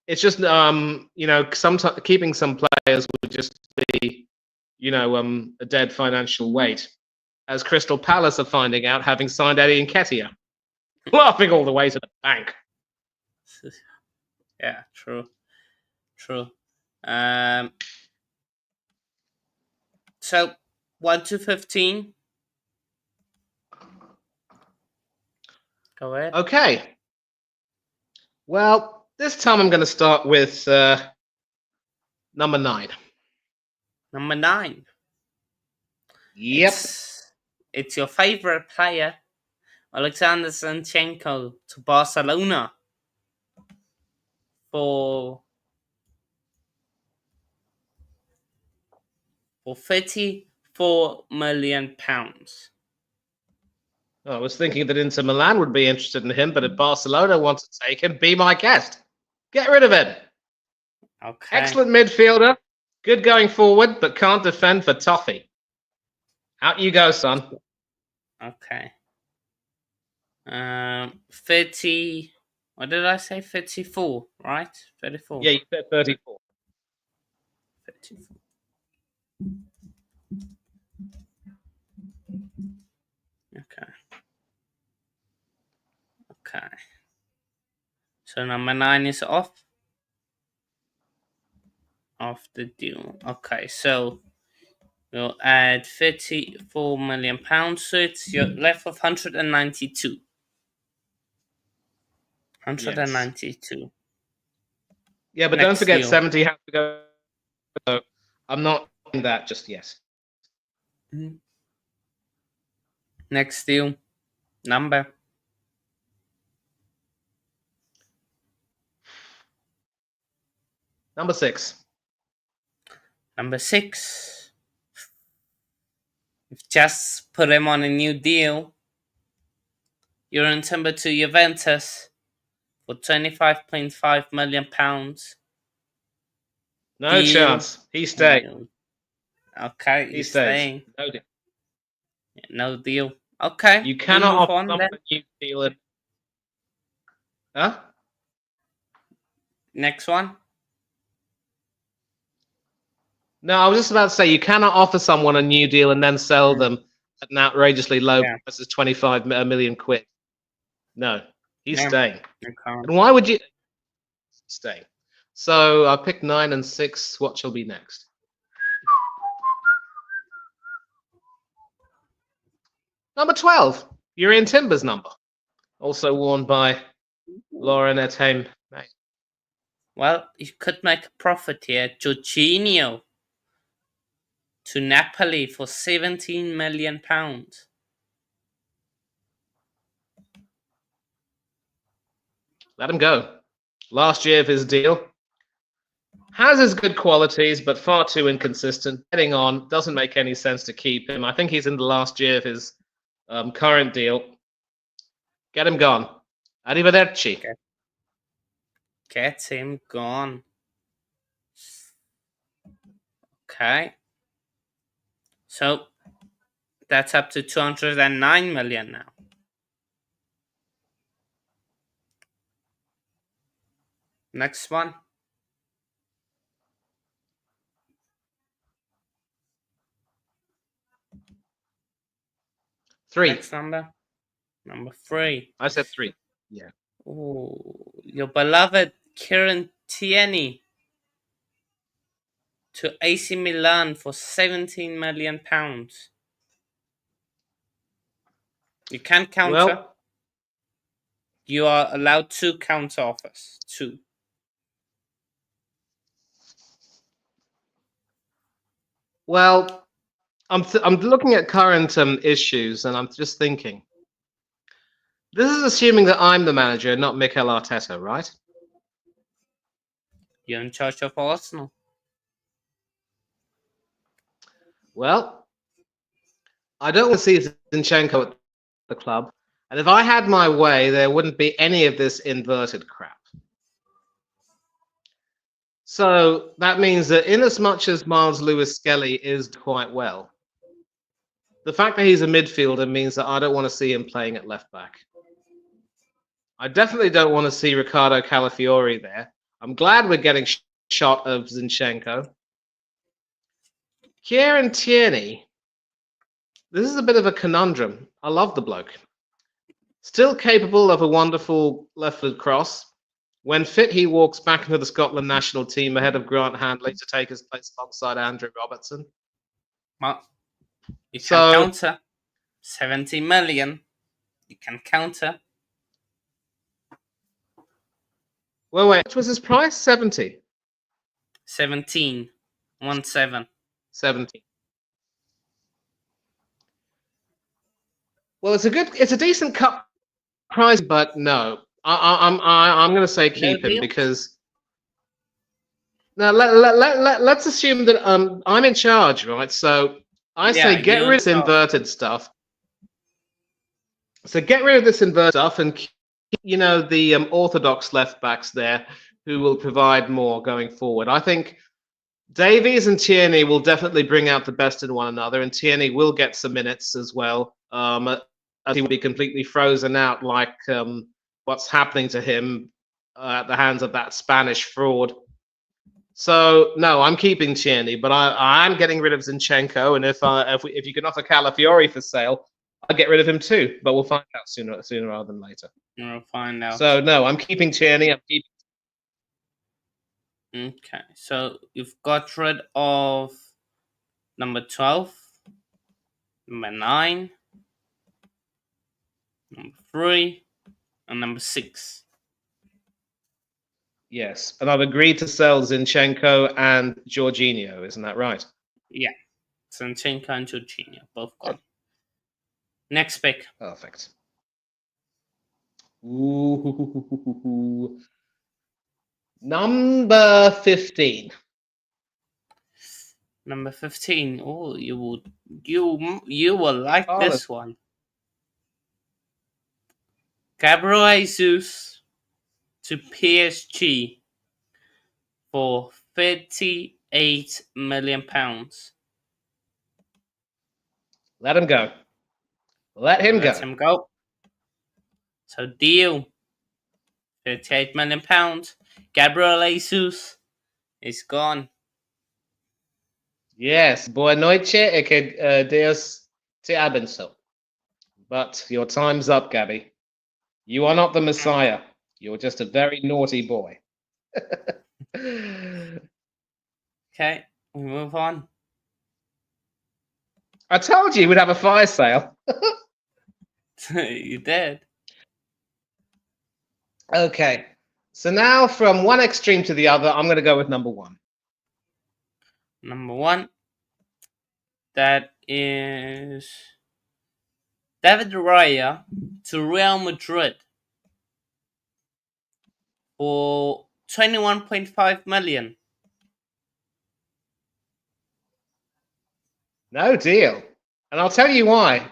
It's just, sometimes keeping some players would just be, a dead financial weight. As Crystal Palace are finding out, having signed Eddie Nketiah, laughing all the way to the bank.
Yeah, true. True. Um, so 1 to 15. Go ahead.
Okay. Well, this time I'm going to start with number 9.
Number 9.
Yep.
It's your favorite player, Alexander Zinchenko, to Barcelona for 34 million pounds.
I was thinking that Inter Milan would be interested in him, but if Barcelona wants to take him, be my guest. Get rid of him.
Okay.
Excellent midfielder. Good going forward, but can't defend for toffee. Out you go, son.
Okay. 30. What did I say? 34, right? 34.
Yeah, you said 34.
34. Okay. Okay. So number 9 is off the deal. Okay, so we'll add 34 million pounds. So it's you're left with 192.
Yes.
192.
Yeah, but don't
Next
forget
deal.
70 has to go. So I'm not in that just yet.
Next deal. Number.
Number 6.
Number 6. We've just put him on a new deal. You're in timber to Juventus for 25.5 million pounds.
No
Deal.
chance. He's staying.
Okay,
He
he's
stays.
staying.
No deal.
No deal. Okay,
You
we'll
cannot
move
offer
on
someone
then.
a new deal. Huh?
Next one.
No, I was just about to say you cannot offer someone a new deal and then sell
Mm,
them at an outrageously low
yeah,
price as 25 million quid. No, he's
yeah,
staying.
okay.
And why would you? staying. So I picked 9 and 6. What shall be next? Number 12, Urian Timber's number, also worn by Lauren Ethame.
Well, you could make a profit here. Jorginho to Napoli for £17 million.
Let him go. Last year of his deal. Has his good qualities, but far too inconsistent. Heading on, doesn't make any sense to keep him. I think he's in the last year of his current deal. Get him gone. Arrivederci.
Get him gone. Okay. So that's up to 209 million now. Next one.
3.
Next number. Number 3.
I said 3. Yeah.
Oh, your beloved Kieran Tierney to AC Milan for £17 million. You can counter.
Well,
You are allowed 2 counter offers. 2.
well, I'm looking at current issues, and I'm just thinking. This is assuming that I'm the manager, not Mikel Arteta, right?
You're in charge of Arsenal.
Well, I don't want to see Zinchenko at the club, and if I had my way, there wouldn't be any of this inverted crap. So that means that in as much as Miles Lewis-Skelly is quite well, the fact that he's a midfielder means that I don't want to see him playing at left back. I definitely don't want to see Riccardo Calafiori there. I'm glad we're getting shot of Zinchenko. Kieran Tierney, this is a bit of a conundrum. I love the bloke. Still capable of a wonderful left-foot cross. When fit, he walks back into the Scotland national team ahead of Grant Handley to take his place alongside Andrew Robertson.
Well, you can counter. 70 million. You can counter.
Well, wait, what was his price? 70?
17. 1-7.
17. Well, it's a decent cut price, but no. I'm going to say keep him because now let's assume that I'm in charge, right? So I say get rid of this inverted stuff. So get rid of this inverted stuff and keep, the orthodox left backs there who will provide more going forward. I think Davies and Tierney will definitely bring out the best in one another, and Tierney will get some minutes as well. As he will be completely frozen out, like what's happening to him at the hands of that Spanish fraud. So no, I'm keeping Tierney, but I'm getting rid of Zinchenko, and if you can offer Calafiori for sale, I'll get rid of him too. But we'll find out sooner rather than later.
We'll find out.
So no, I'm keeping Tierney.
Okay, so you've got rid of number 12, number 9, number 3, and number 6.
Yes, and I've agreed to sell Zinchenko and Jorginho, isn't that right?
Yeah, Zinchenko and Jorginho, both gone. Next pick.
Perfect. Ooh. Number 15.
Number 15. Oh, you will like this one. Gabriel Jesus to PSG for £38 million.
Let him go. Let him go.
So deal. £38 million. Gabriel Jesus is gone.
Yes, boa noite e que Deus te abençoe. But your time's up, Gabby. You are not the Messiah. You're just a very naughty boy.
Okay, we move on.
I told you we'd have a fire sale.
You did.
Okay. So now from one extreme to the other, I'm going to go with number one.
Number one, that is David Raya to Real Madrid for 21.5 million.
No deal. And I'll tell you why.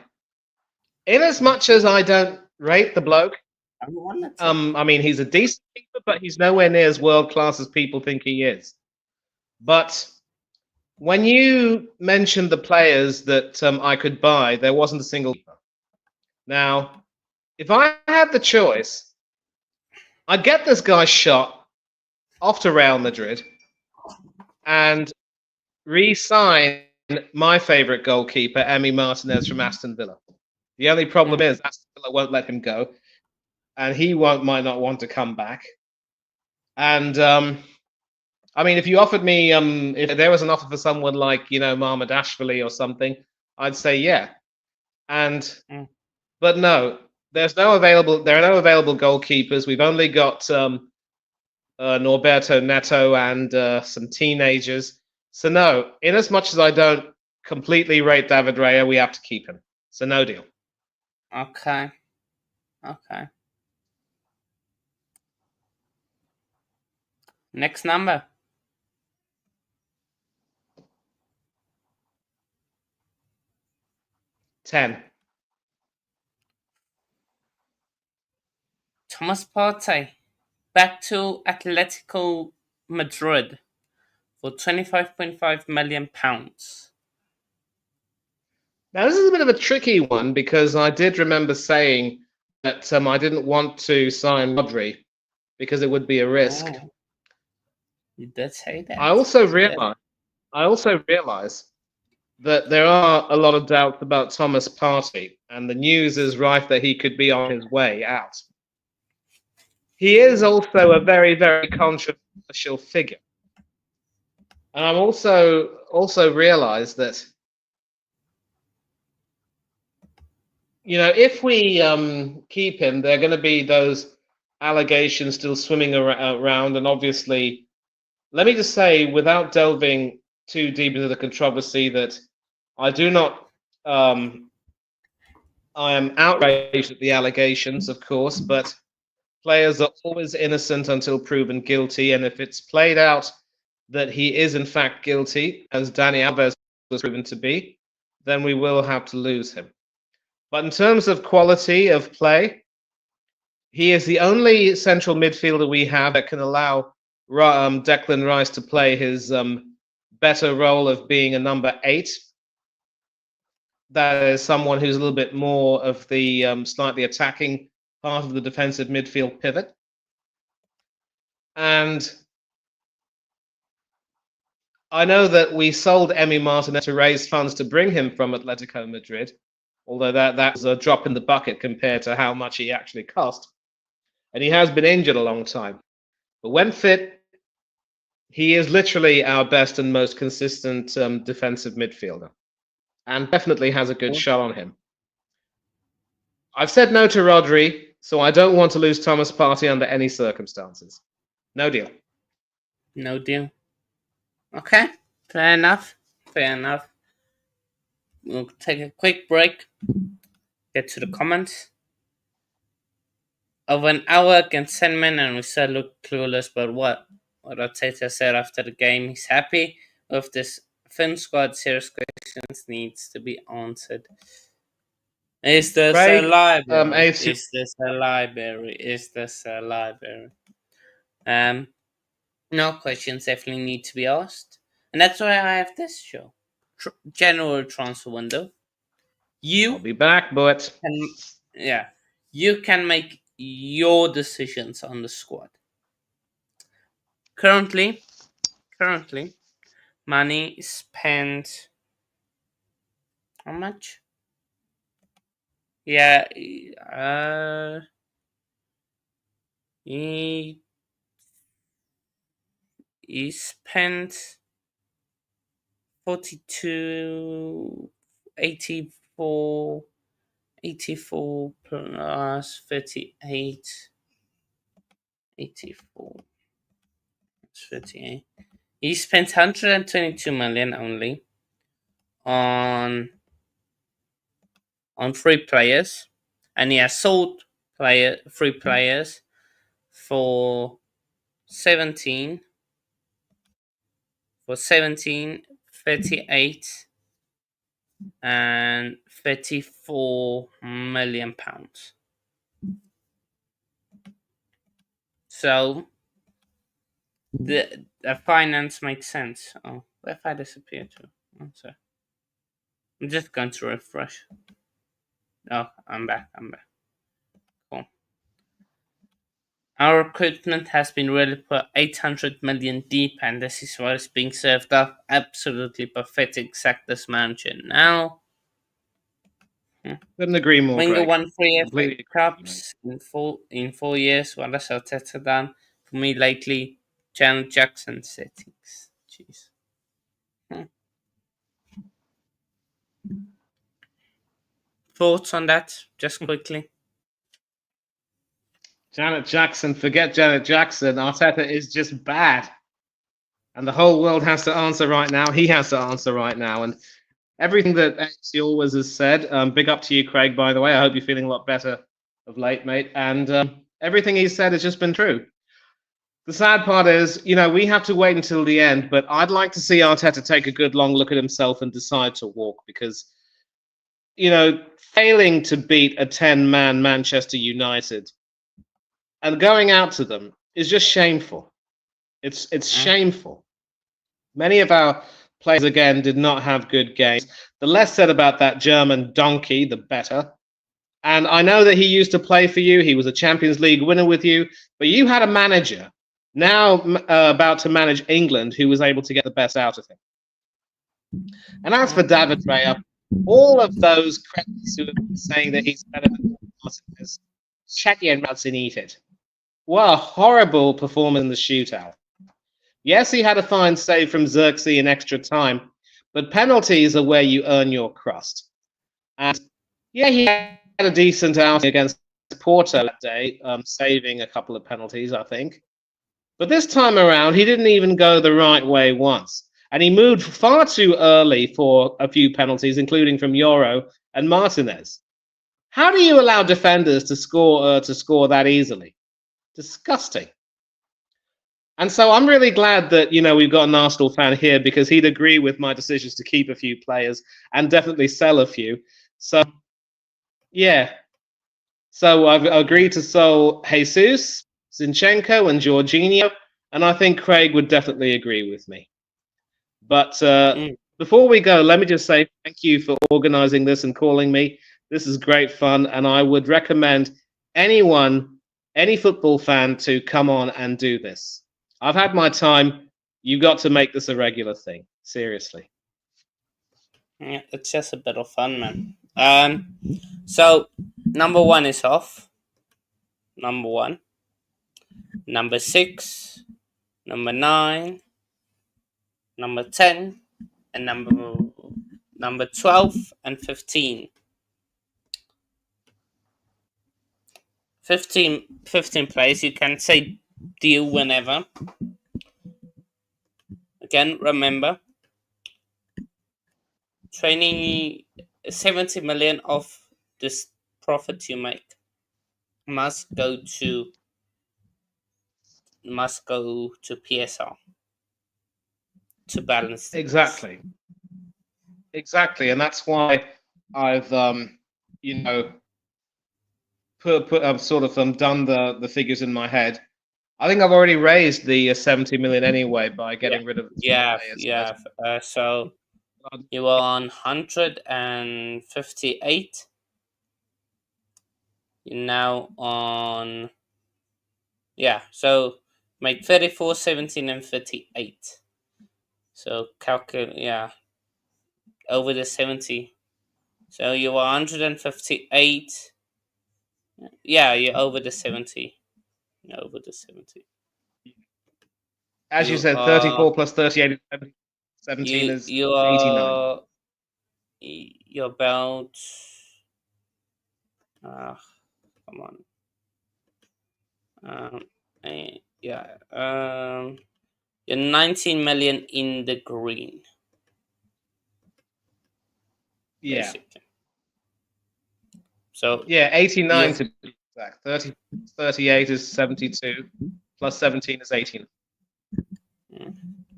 In as much as I don't rate the bloke,
I wanted to.
I mean, he's a decent keeper, but he's nowhere near as world class as people think he is. But when you mentioned the players that I could buy, there wasn't a single keeper. Now, if I had the choice, I'd get this guy shot off to Real Madrid and re-sign my favourite goalkeeper, Emi Martinez from Aston Villa. The only problem
Mm,
is Aston Villa won't let him go, and he might not want to come back. And I mean, if you offered me, if there was an offer for someone like Mohamed Ashvili or something, I'd say yeah. And
mm.
but no, there's no available. There are no available goalkeepers. We've only got Norberto Neto and some teenagers. So no, in as much as I don't completely rate David Raya, we have to keep him. So no deal.
Okay. Okay. Next number.
10.
Thomas Partey back to Atletico Madrid for £25.5 million.
Now this is a bit of a tricky one because I did remember saying that I didn't want to sign Rodri because it would be a risk.
Oh, you did say
I
that.
also
You did.
realize I also realize that there are a lot of doubts about Thomas Partey, and the news is rife that he could be on his way out. He is also a very, very controversial figure. And I'm also realized that if we keep him, there are going to be those allegations still swimming around, and obviously, let me just say, without delving too deep into the controversy, that I do not. I am outraged at the allegations, of course, but players are always innocent until proven guilty, and if it's played out that he is in fact guilty, as Dani Alves was proven to be, then we will have to lose him. But in terms of quality of play, he is the only central midfielder we have that can allow Declan Rice to play his better role of being a number 8. That is someone who's a little bit more of the slightly attacking part of the defensive midfield pivot. And I know that we sold Emi Martinez to raise funds to bring him from Atletico Madrid, although that was a drop in the bucket compared to how much he actually cost. And he has been injured a long time. But when fit, he is literally our best and most consistent defensive midfielder, and definitely has a good shot on him. I've said no to Rodri, so I don't want to lose Thomas Partey under any circumstances. No deal.
No deal. Okay. Fair enough. Fair enough. We'll take a quick break. Get to the comments. Over an hour against Sandman, and we still look clueless about what Arteta said after the game. He's happy with this Finn squad. Serious questions needs to be answered. Is this a
Craig,
library?
AFC.
Is this a library? Is this a library? Um, no questions definitely need to be asked, and that's why I have this show, General Transfer Window.
I'll
You
be back, but
can, yeah, you can make your decisions on the squad. Currently, money is spent. How much? Yeah, uh, he spent 42, 84, 84 plus 38, 84 plus 38. He spent 122 million only on free players, and he has sold free players for 17 17, 38, and 34 million pounds. So the finance makes sense. Oh, where have I disappeared to? Oh, sorry. I'm just going to refresh. Oh, I'm back. Cool. Our recruitment has been really put 800 million deep, and this is what is being served up. Absolutely pathetic. Sack this manager now.
Couldn't agree more,
Wenger
Greg.
won three FA
Completely agree with you, mate.
Cups in 4 years. What has Arteta done for me lately? Janet Jackson settings. Jeez. Hmm. Thoughts on that, just quickly?
Janet Jackson, forget Janet Jackson. Arteta is just bad. And the whole world has to answer right now. He has to answer right now. And everything that AFC always has said, big up to you, Craig, by the way. I hope you're feeling a lot better of late, mate. And everything he said has just been true. The sad part is, we have to wait until the end, but I'd like to see Arteta take a good long look at himself and decide to walk because, failing to beat a 10-man Manchester United and going out to them is just shameful. It's
Mm.
shameful. Many of our players, again, did not have good games. The less said about that German donkey, the better. And I know that he used to play for you. He was a Champions League winner with you. But you had a manager now about to manage England who was able to get the best out of him. And as for David Raya, all of those credits who have been saying that he's better than Martinez, shut your mouths and eat it. What a horrible performance in the shootout. Yes, he had a fine save from Xerxes in extra time, but penalties are where you earn your crust. And yeah, he had a decent outing against Porto that day, saving a couple of penalties, I think. But this time around, he didn't even go the right way once. And he moved far too early for a few penalties, including from Euro and Martinez. How do you allow defenders to score that easily? Disgusting. And so I'm really glad that we've got an Arsenal fan here because he'd agree with my decisions to keep a few players and definitely sell a few. So yeah, so I've agreed to sell Jesus, Zinchenko, and Jorginho, and I think Craig would definitely agree with me. But
Mm.
before we go, let me just say thank you for organizing this and calling me. This is great fun, and I would recommend any football fan, to come on and do this. I've had my time. You got to make this a regular thing. Seriously.
Yeah, it's just a bit of fun, man. So number one is off. Number one. Number 6, number 9, number 10, and number 12 and 15. 15 players. You can say deal whenever. Again, remember, training 70 million of this profit you make must go to PSR to balance the books.
Exactly. Exactly. And that's why I've you know I've sort of done the figures in my head. I think I've already raised the 70 million anyway by
Yeah,
getting rid of the three
yeah,
players.
yeah. So you were on 158. You're now on, yeah. So make 34, 17, and 38. So calculate, yeah, over the 70. So you were 158. Yeah, you're over the 70. You're over the 70.
As you
You
said,
are
34 plus 38 is 17
you
is
you
89.
are you're about come on. Um, yeah. You're 19 million in the green,
Yeah.
basically. So
Yeah, 89
you've
to be exact. 30 38 is 72, plus 17 is 18.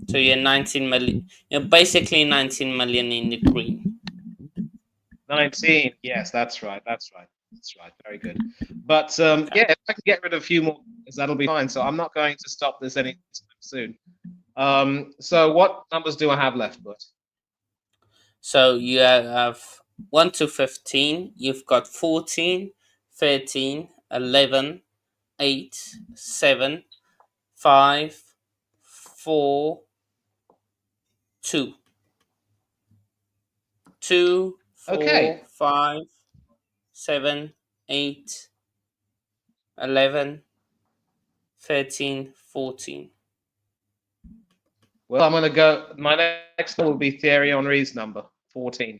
so you're 19 million. You're basically 19 million in the green.
19. Yes, that's right. That's right. That's right. Very good. But
Okay.
yeah, if I can get rid of a few more, that'll be fine. So I'm not going to stop this anytime soon. So what numbers do I have left, Bud?
So you have 1 to 15. You've got 14, 13, 11, 8, 7, 5, 4, 2. 2, 4,
Okay.
5, 7, 8, 11, 13, 14.
Well, I'm going to go. My next one will be Thierry Henry's number, 14.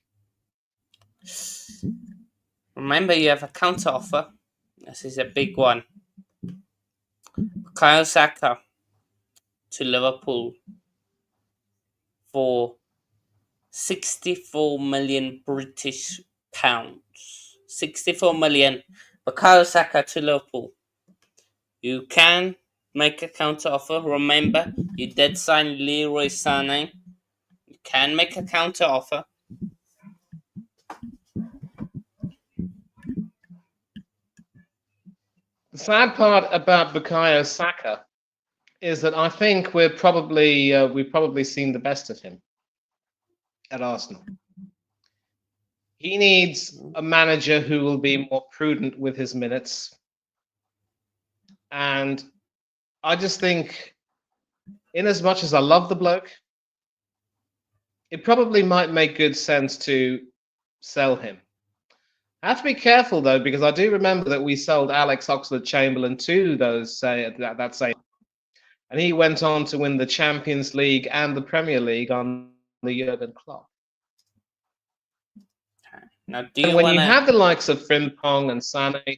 Remember, you have a counter offer. This is a big one. Kyle Saka to Liverpool for 64 million British pounds. 64 million for Kyle Saka to Liverpool. You can make a counter offer. Remember, you did sign Leroy Sané. You can make a counter offer.
The sad part about Bukayo Saka is that I think we've probably seen the best of him at Arsenal. He needs a manager who will be more prudent with his minutes, and I just think, in as much as I love the bloke, it probably might make good sense to sell him. I have to be careful though, because I do remember that we sold Alex Oxlade-Chamberlain to those that same, and he went on to win the Champions League and the Premier League on the Jurgen Klopp.
Now, do
And
you
when
want
you
to
have the likes of Frimpong and Sané,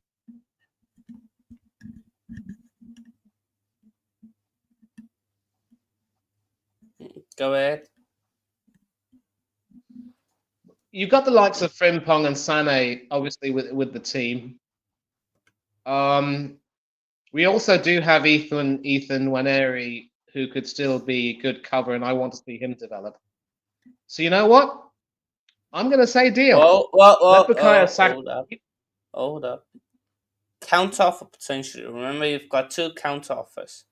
go ahead?
you've got the likes of Frimpong and Sané, obviously with the team. We also do have Ethan Waneri, who could still be good cover, and I want to see him develop. So you know what? I'm going to say deal. Let Bukayo Saka.
Hold up. Hold up. Counter offer potentially. Remember, you've got two counter offers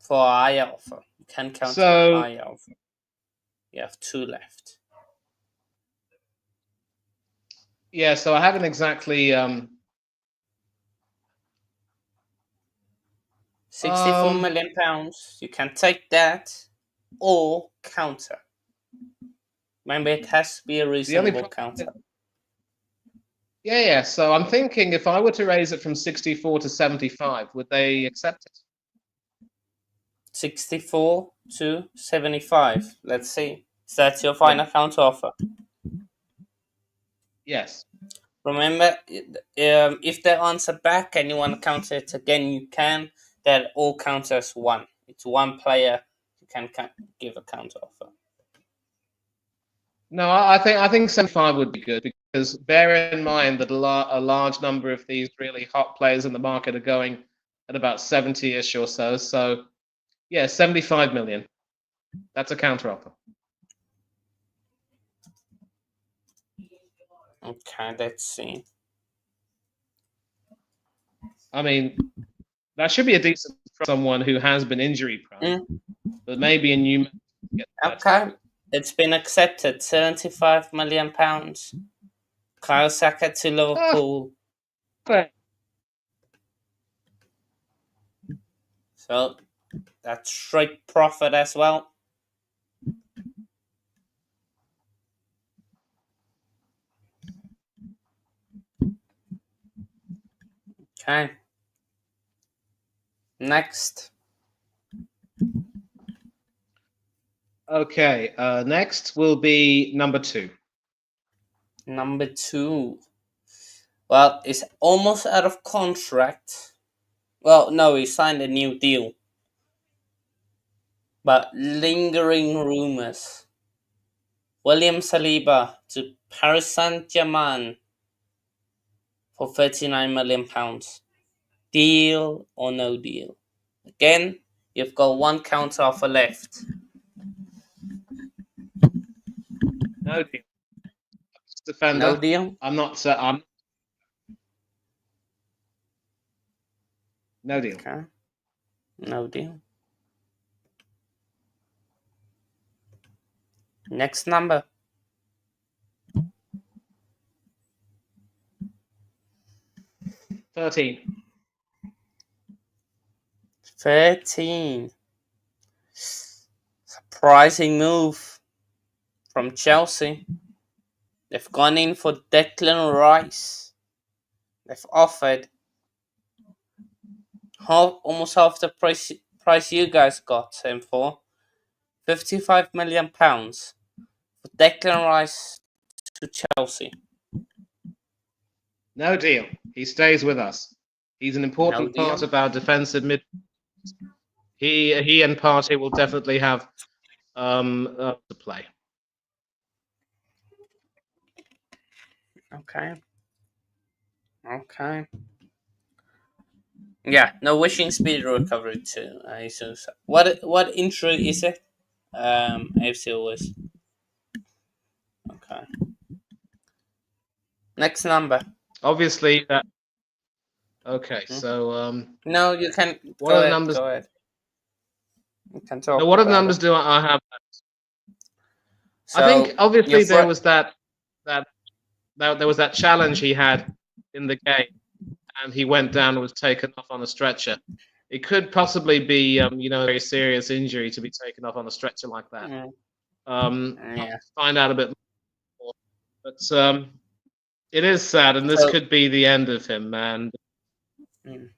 for a higher offer. You can counter a
So
higher offer. You have two left.
yeah, so I haven't exactly.
64
Um,
million pounds. You can take that or counter. Remember, it has to be a
the only
reasonable
problem.
counter.
Yeah. So I'm thinking if I were to raise it from 64 to 75, would they accept it?
64 to 75. Let's see. Is that your
Yeah.
final counter offer?
Yes.
Remember, if they answer back and you want to counter it again, you can. That all counts as one. It's one player you can give a counter offer.
No, I think 75 would be good because bear in mind that a large number of these really hot players in the market are going at about 70-ish or so. So yeah, 75 million. That's a counter offer.
Okay, let's see.
I mean, that should be a decent for someone who has been injury prone,
Mm,
but maybe a new man to get that.
okay, it's been accepted. 75 million pounds. Kyle Saka to
Ah,
Liverpool.
fair.
So that's straight profit as well. Okay. Next.
Okay, next will be number 2.
Number 2. Well, it's almost out of contract. Well, no, he signed a new deal. But lingering rumors. William Saliba to Paris Saint-Germain for £39 million. Deal or no deal? Again, you've got one counter offer left.
No deal. Defender.
No deal?
I'm not. No deal.
Okay. No deal. Next number.
13.
13. Surprising move from Chelsea. They've gone in for Declan Rice. They've offered almost half the price you guys got him for. £55 million for Declan Rice to Chelsea.
No deal. He stays with us. He's an
No
important part
deal.
of our defensive mid. He and Partey will definitely have to play.
Okay. Okay. Yeah, no, wishing speedy recovery to Jesus. What injury is it? AFC always. Okay. Next number.
Obviously, that. Okay, so
No, you can
what
go
are the
ahead.
numbers?
Go ahead. You can
No,
talk
what are the
about
numbers
it.
do I have? I think
So your
obviously there was that there was that challenge he had in the game, and he went down and was taken off on a stretcher. It could possibly be a very serious injury to be taken off on a stretcher like that. I'll
yeah.
find out a bit more, but it is sad, and this
So
could be the end of him, man.
mm,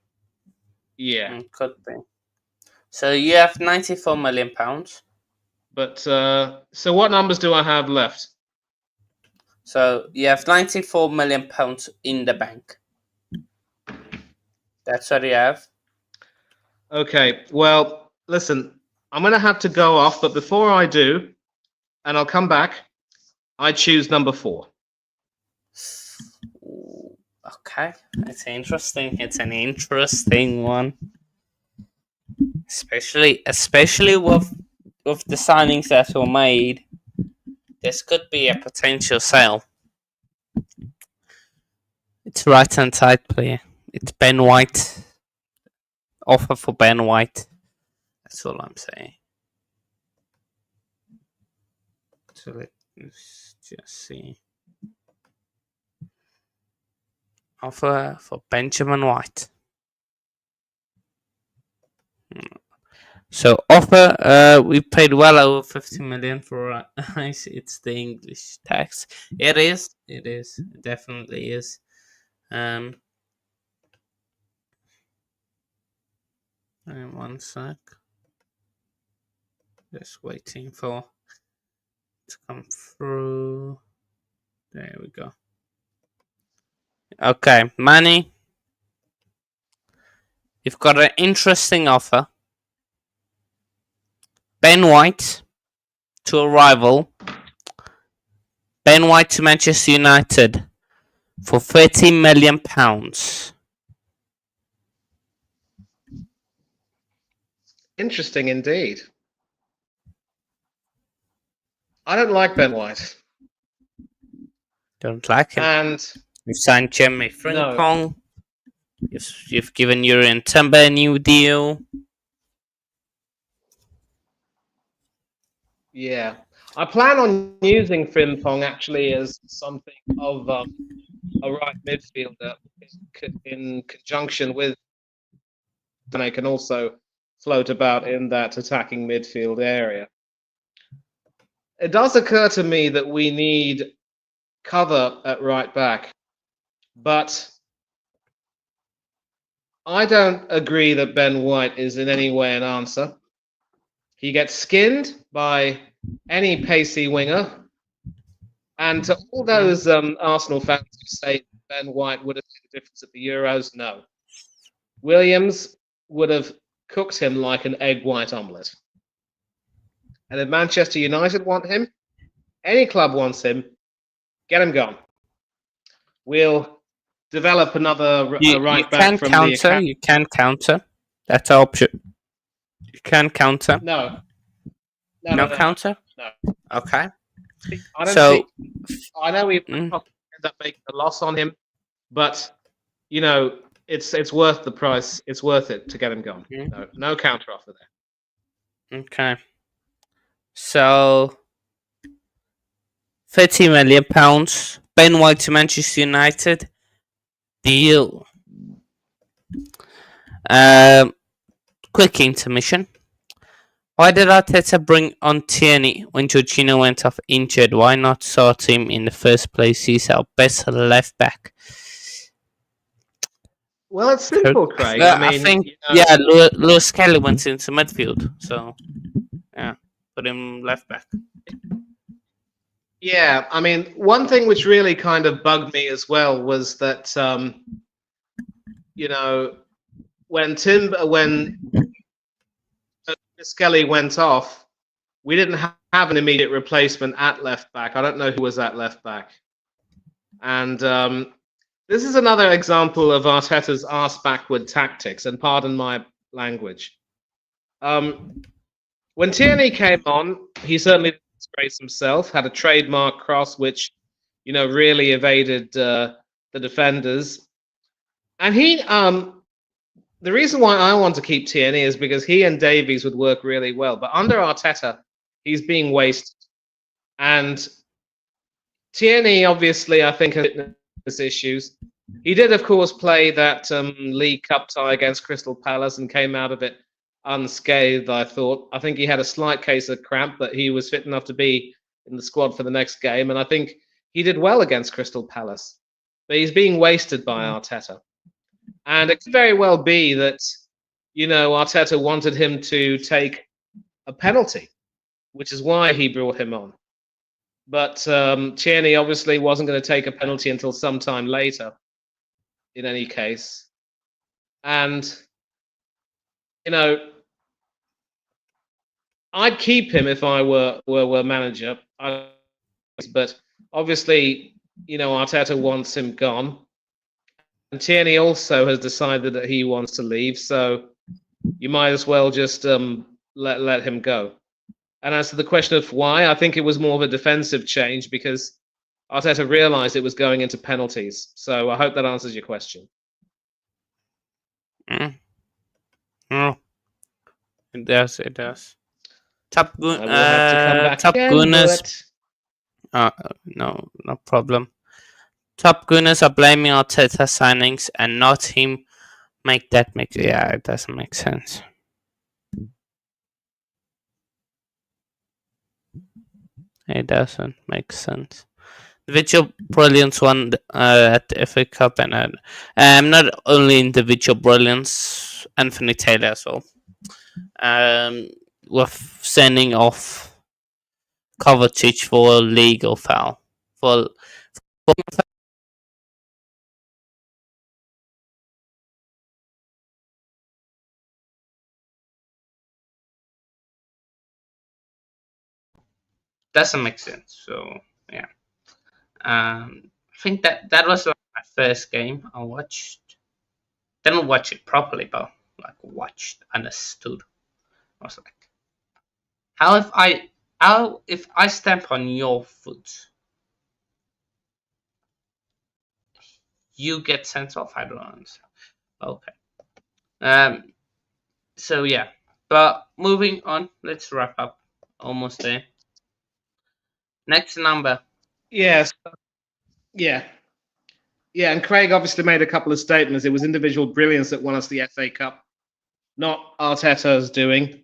Yeah,
could be. So you have £94 million.
but so what numbers do I have left?
So you have £94 million in the bank. That's what you have.
Okay, well, listen, I'm gonna have to go off, but before I do, and I'll come back, I choose number 4.
Ooh, okay, it's interesting. It's an interesting one, especially with the signings that were made. This could be a potential sale. It's right hand side player. It's Ben White. Offer for Ben White. That's all I'm saying. So let's just see. Offer for Benjamin White. So offer, we paid well over 50 million for Rice. It's the English tax. It is. It is. It definitely is. And one sec. Just waiting for to come through. There we go. Okay, Manny, you've got an interesting offer. Ben White to a rival. Ben White to Manchester United for £30 million.
Interesting indeed. I don't like Ben White,
Don't like him.
and
You've signed Jeremy
no,
Frimpong. You've given Urian Timber a new deal.
yeah, I plan on using Frimpong actually as something of a right midfielder in conjunction with, and I can also float about in that attacking midfield area. It does occur to me that we need cover at right back, but I don't agree that Ben White is in any way an answer. He gets skinned by any pacey winger. And to all those Arsenal fans who say Ben White would have made a difference at the Euros, no. Williams would have cooked him like an egg white omelette. And if Manchester United want him, any club wants him, get him gone. We'll develop another
You
right back
can
from the
counter.
academy.
You can counter. That's an option. You can counter.
No,
No counter.
no.
Okay.
I don't
So,
see. I know we
mm,
end up making a loss on him, but you know it's worth the price. It's worth it to get him gone.
mm,
No counter offer there.
okay. So, £30 million. Ben White to Manchester United. Deal. Quick intermission. Why did Arteta bring on Tierney when Jorginho went off injured? Why not start him in the first place? He's our best left back.
Well, it's simple, Craig.
I think, yeah, Lewis Kelly went into midfield, so yeah, put him left back.
Yeah, I mean, one thing which really kind of bugged me as well was that you know when Skelly went off, we didn't have an immediate replacement at left back. I don't know who was at left back, and this is another example of Arteta's arse backward tactics. And pardon my language. When Tierney came on, he certainly disgraced himself. Had a trademark cross which, really evaded the defenders. And he, the reason why I want to keep Tierney is because he and Davies would work really well. But under Arteta, he's being wasted. And Tierney, obviously, I think has fitness issues. He did, of course, play that League Cup tie against Crystal Palace and came out of it unscathed, I thought. I think he had a slight case of cramp, but he was fit enough to be in the squad for the next game. And I think he did well against Crystal Palace. But he's being wasted by Arteta. And it could very well be that, Arteta wanted him to take a penalty, which is why he brought him on. But Tierney obviously wasn't going to take a penalty until sometime later, in any case. And, I'd keep him if I were manager. But obviously, Arteta wants him gone. And Tierney also has decided that he wants to leave. So you might as well just let him go. And as to the question of why, I think it was more of a defensive change because Arteta realised it was going into penalties. So I hope that answers your question.
Oh, it does. It does. Top
I will have to come back
top
again,
Gunners. No problem. Top Gunners are blaming Arteta signings and not him. Yeah, it doesn't make sense. It doesn't make sense. Individual brilliance won at the FA Cup, and not only individual brilliance, Anthony Taylor as well. With sending off Kovacic for a legal foul. For doesn't make sense. So yeah, I think that was like my first game I watched. Didn't watch it properly, but like watched, understood. I was like, how if I step on your foot, you get sent off? I don't understand. Okay. So yeah, but moving on. Let's wrap up. Almost there. Next number.
Yes. Yeah. Yeah, and Craig obviously made a couple of statements. It was individual brilliance that won us the FA Cup, not Arteta's doing.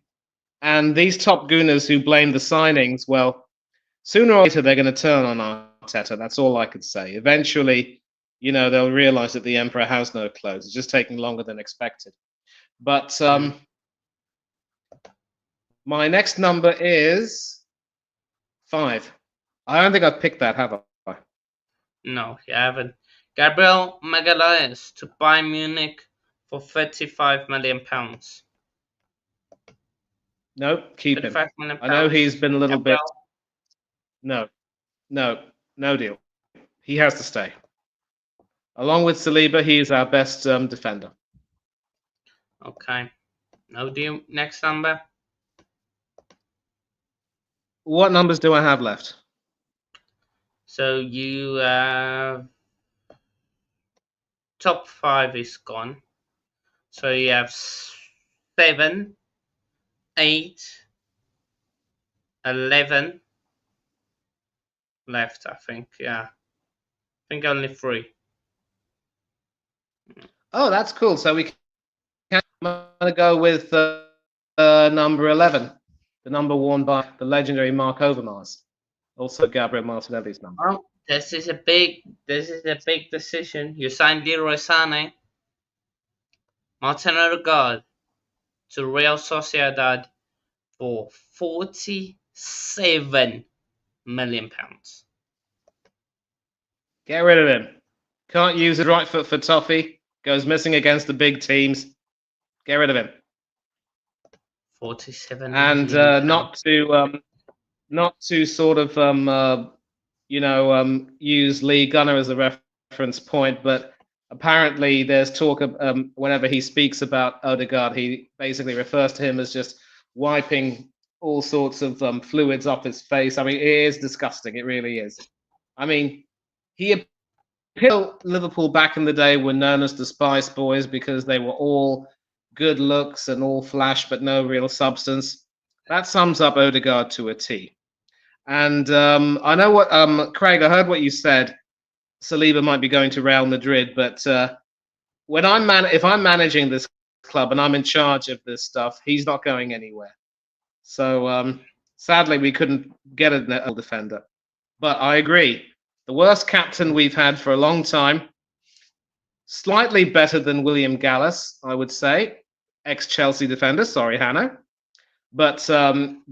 And these top gooners who blame the signings, well, sooner or later they're going to turn on Arteta. That's all I could say. Eventually, they'll realise that the emperor has no clothes. It's just taking longer than expected. But my next number is 5. I don't think I've picked that, have I?
No, you haven't. Gabriel Magalhaes to Bayern Munich for £35 million.
Nope, keep him.
35 million
I know he's
pounds.
been a little bit.
Gabriel.
No, no, no deal. He has to stay. Along with Saliba, he is our best defender.
Okay. No deal. Next number.
What numbers do I have left?
So you have top 5 is gone. So you have 7, 8, 11 left, I think. Yeah. I think only 3.
Oh, that's cool. So we can I'm gonna go with number 11, the number worn by the legendary Mark Overmars, also Gabriel Martinelli's number.
Oh, this is a big decision. You signed Leroy Sané, Martin Odegaard to Real Sociedad for £47 million.
Get rid of him. Can't use his right foot for toffee. Goes missing against the big teams. Get rid of him.
47
And
million
not to sort of use Lee Gunner as a reference point, but apparently there's talk of whenever he speaks about Odegaard, he basically refers to him as just wiping all sorts of fluids off his face. I mean, it is disgusting. It really is. I mean, Liverpool back in the day were known as the Spice Boys because they were all good looks and all flash, but no real substance. That sums up Odegaard to a T. And I know what, Craig, I heard what you said. Saliba might be going to Real Madrid, but if I'm managing this club and I'm in charge of this stuff, he's not going anywhere. So sadly, we couldn't get a defender. But I agree. The worst captain we've had for a long time. Slightly better than William Gallas, I would say. Ex-Chelsea defender. Sorry, Hanno. But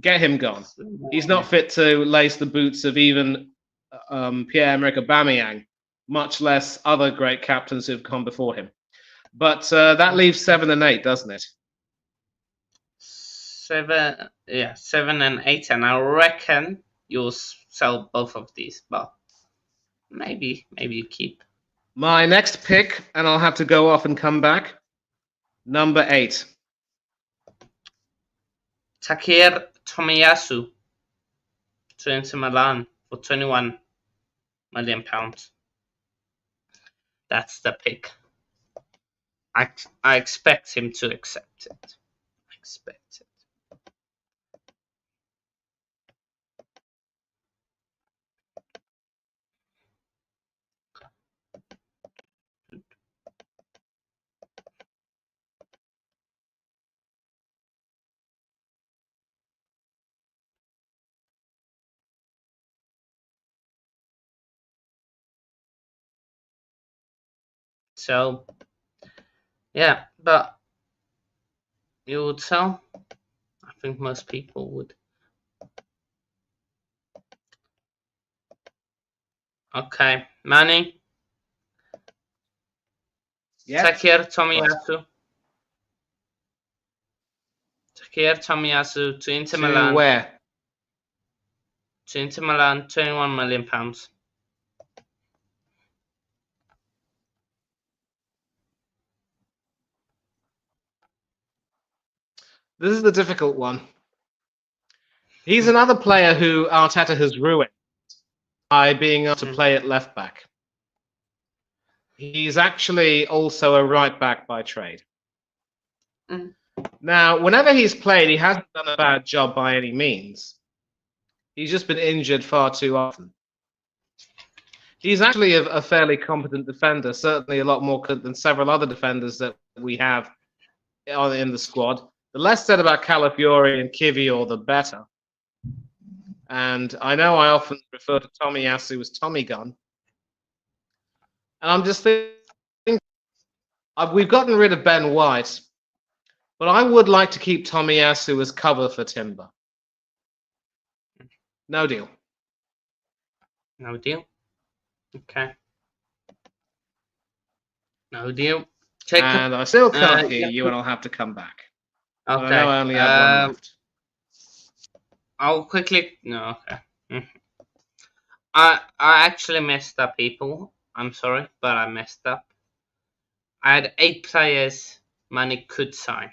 get him gone. He's not fit to lace the boots of even Pierre-Emerick Aubameyang, much less other great captains who've come before him. But that leaves 7 and 8, doesn't it?
7 and 8, and I reckon you'll sell both of these, but maybe you keep.
My next pick, and I'll have to go off and come back. Number 8.
Takir Tomiyasu to Inter Milan for £21 million. That's the pick. I expect him to accept it. I expect it. So, yeah, but you would sell? I think most people would. Okay, Manny.
Yes.
Takir Tomiyasu. Takir Tomiyasu to Inter Milan.
Where?
To Inter Milan, £21 million.
This is the difficult one. He's another player who Arteta has ruined by being able to play at left back. He's actually also a right back by trade. Now, whenever he's played, he hasn't done a bad job by any means. He's just been injured far too often. He's actually a fairly competent defender, certainly a lot more than several other defenders that we have in the squad. The less said about Calafiori and Kivior, the better. And I know I often refer to Tomiyasu as Tommy Gun. And I'm just thinking, we've gotten rid of Ben White, but I would like to keep Tomiyasu as cover for Timber. No deal.
No deal. Okay. No deal. Jacob.
And I still can't hear
Yeah.
you, and I'll have to come back. But I know
Okay.
I only have one left.
I'll quickly. No. Okay. I actually messed up, people. I'm sorry, but I messed up. I had 8 players Money could sign,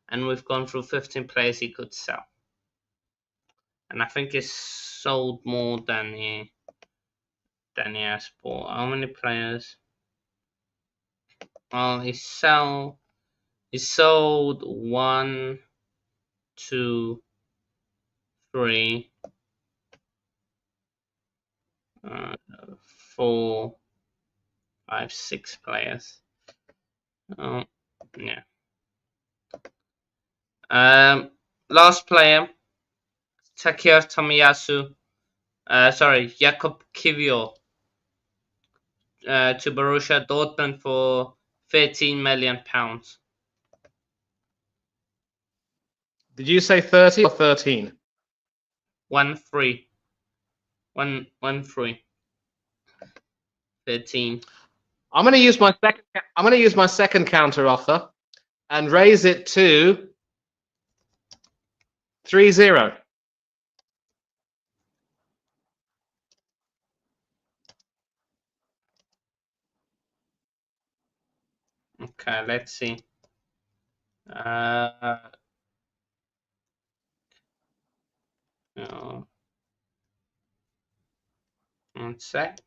and we've gone through 15 players he could sell. And I think he's sold more than he has bought. How many players? Well, he sold 1, 2, 3, 4, 5, 6 players. Oh, yeah. Last player, Takeo Tomiyasu. Jakob Kiwior to Borussia Dortmund for £13 million.
Did you say 30 or 13?
1-3. 1-3. 13.
I'm going to use my second. I'm going to use my second counter offer and raise it to 3-0.
Okay, let's see. No. One sec.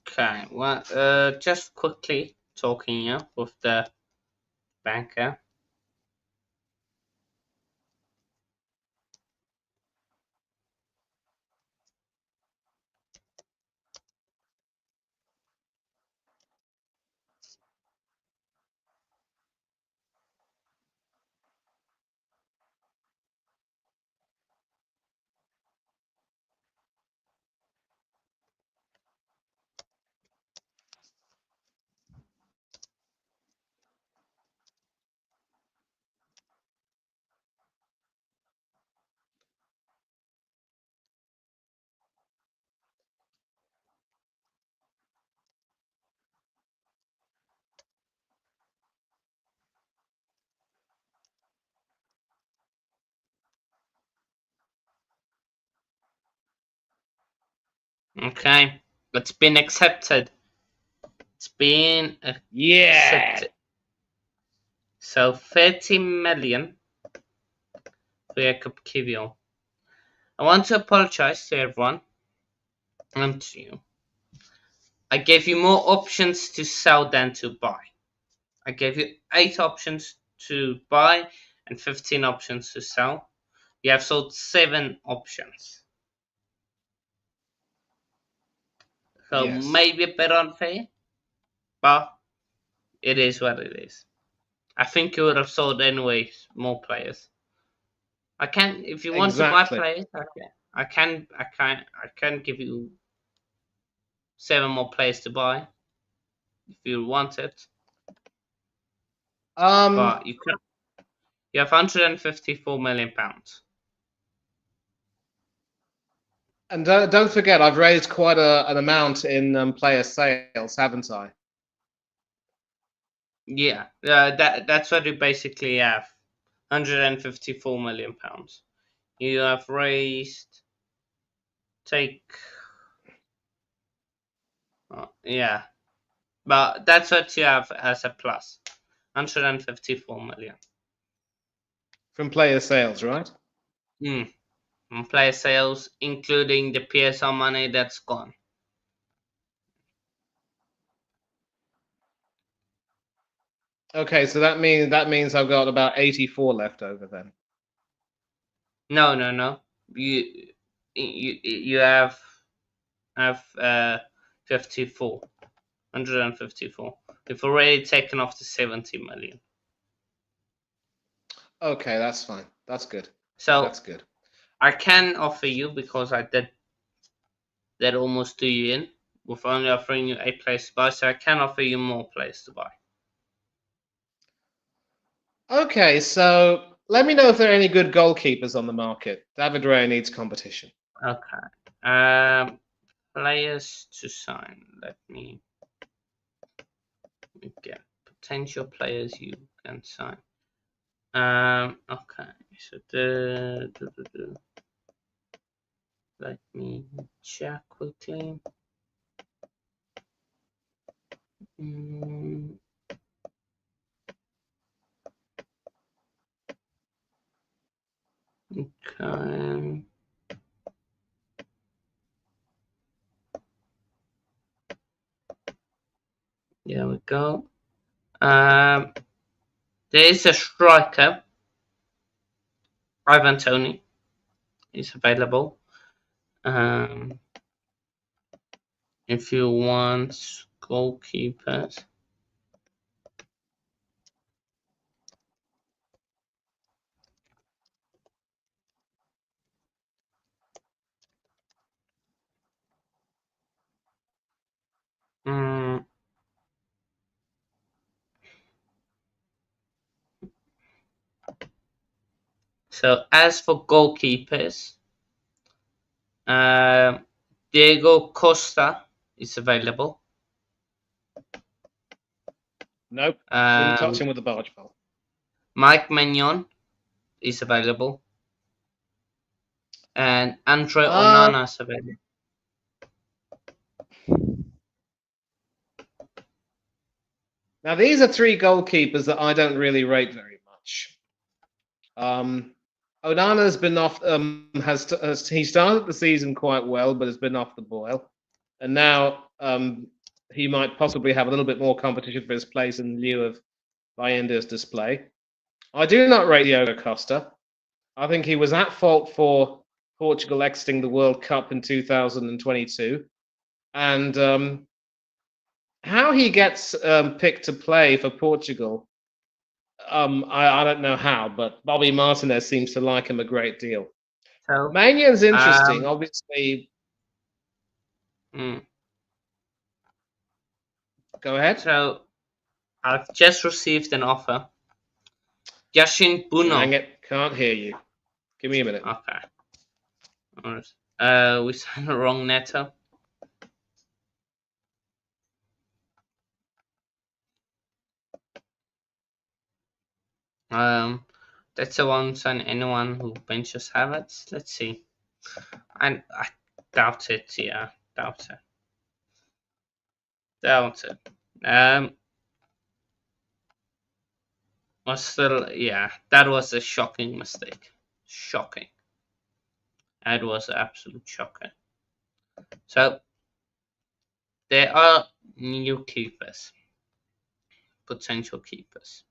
Okay, well, just quickly talking here with the banker. Okay, it's been accepted. It's been
Yeah.
accepted. So 30 million for Jakob Kiwior. I want to apologize to everyone and to you. I gave you more options to sell than to buy. I gave you 8 options to buy and 15 options to sell. You have sold 7 options. So
Yes.
maybe a bit unfair, but it is what it is. I think you would have sold anyways more players. I can, if you want to buy
Exactly.
players, I can give you 7 more players to buy if you want it.
Um,
But you can. You have £154 million.
and don't forget, I've raised quite an amount in player sales, haven't I?
Yeah, that's what you basically have. £154 million. You have raised. Take. Yeah, but that's what you have as a plus. 154 million.
From player sales, right?
On player sales, including the PSL money that's gone.
Okay, so that means I've got about 84 left over then.
No, no, no. You have 54. 154. We've already taken off the 70 million.
Okay, that's fine. That's good.
So
That's good.
I can offer you, because I did that almost 2 year in, with only offering you 8 players to buy. So I can offer you more players to buy.
Okay, so let me know if there are any good goalkeepers on the market. David Raya needs competition.
Okay. Players to sign. Let me get potential players you can sign. Okay. So let me check quickly. Mm, okay. There we go. There is a striker, Ivan Tony, is available. Um, if you want goalkeepers. Mm, so as for goalkeepers, um, Diego Costa is available.
Nope. Wouldn't touch
Um,
him with a barge pole.
Mike Maignan is available, and Andre
Uh,
Onana is available.
Now these are three goalkeepers that I don't really rate very much. Onana's been off. Has he started the season quite well, but has been off the boil, and now he might possibly have a little bit more competition for his place in lieu of Bayenda's display. I do not rate Diogo Costa. I think he was at fault for Portugal exiting the World Cup in 2022, and how he gets picked to play for Portugal. I don't know how, but Bobby Martinez seems to like him a great deal.
So,
Manion's interesting,
um,
obviously.
mm,
Go ahead.
so I've just received an offer. Yashin
Dang
Buno.
it, can't hear you. Give me a minute.
Okay. Alright. We signed the wrong Neto. Um, that's the one sign anyone who benches Havertz. Let's see. I doubt it. Yeah, doubt it. Doubt it. Was still, yeah, that was a shocking mistake. Shocking. That was absolute shocking. So there are new keepers, potential keepers.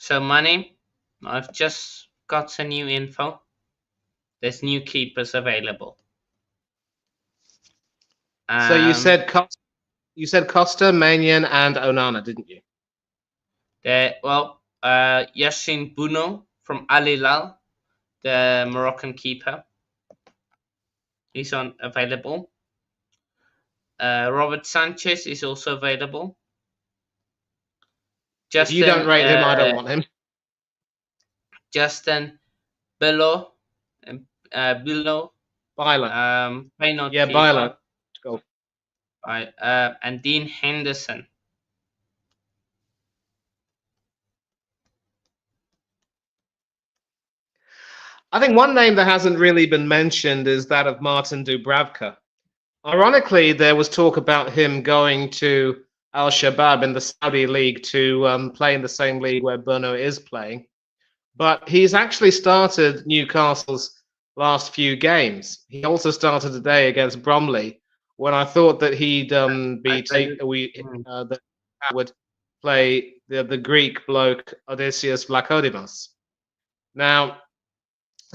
So money, I've just got some new info. There's new keepers available.
So
Um,
you said Costa, Manion, and Onana, didn't you?
Yassin Buno from Al Hilal, the Moroccan keeper, he's on available. Robert Sanchez is also available.
If you don't
Justin
rate him, I
uh,
don't want him.
Justin Bello, Bello,
Byler.
Feyenoord
Yeah,
keeper,
Byler. Go.
and Dean Henderson.
I think one name that hasn't really been mentioned is that of Martin Dubravka. Ironically, there was talk about him going to Al Shabab in the Saudi league to play in the same league where Bruno is playing. But he's actually started Newcastle's last few games. He also started today against Bromley when I thought that he'd
I,
be
I
take
did,
we
mm,
that would play the Greek bloke Odysseus Vlachodimos. Now,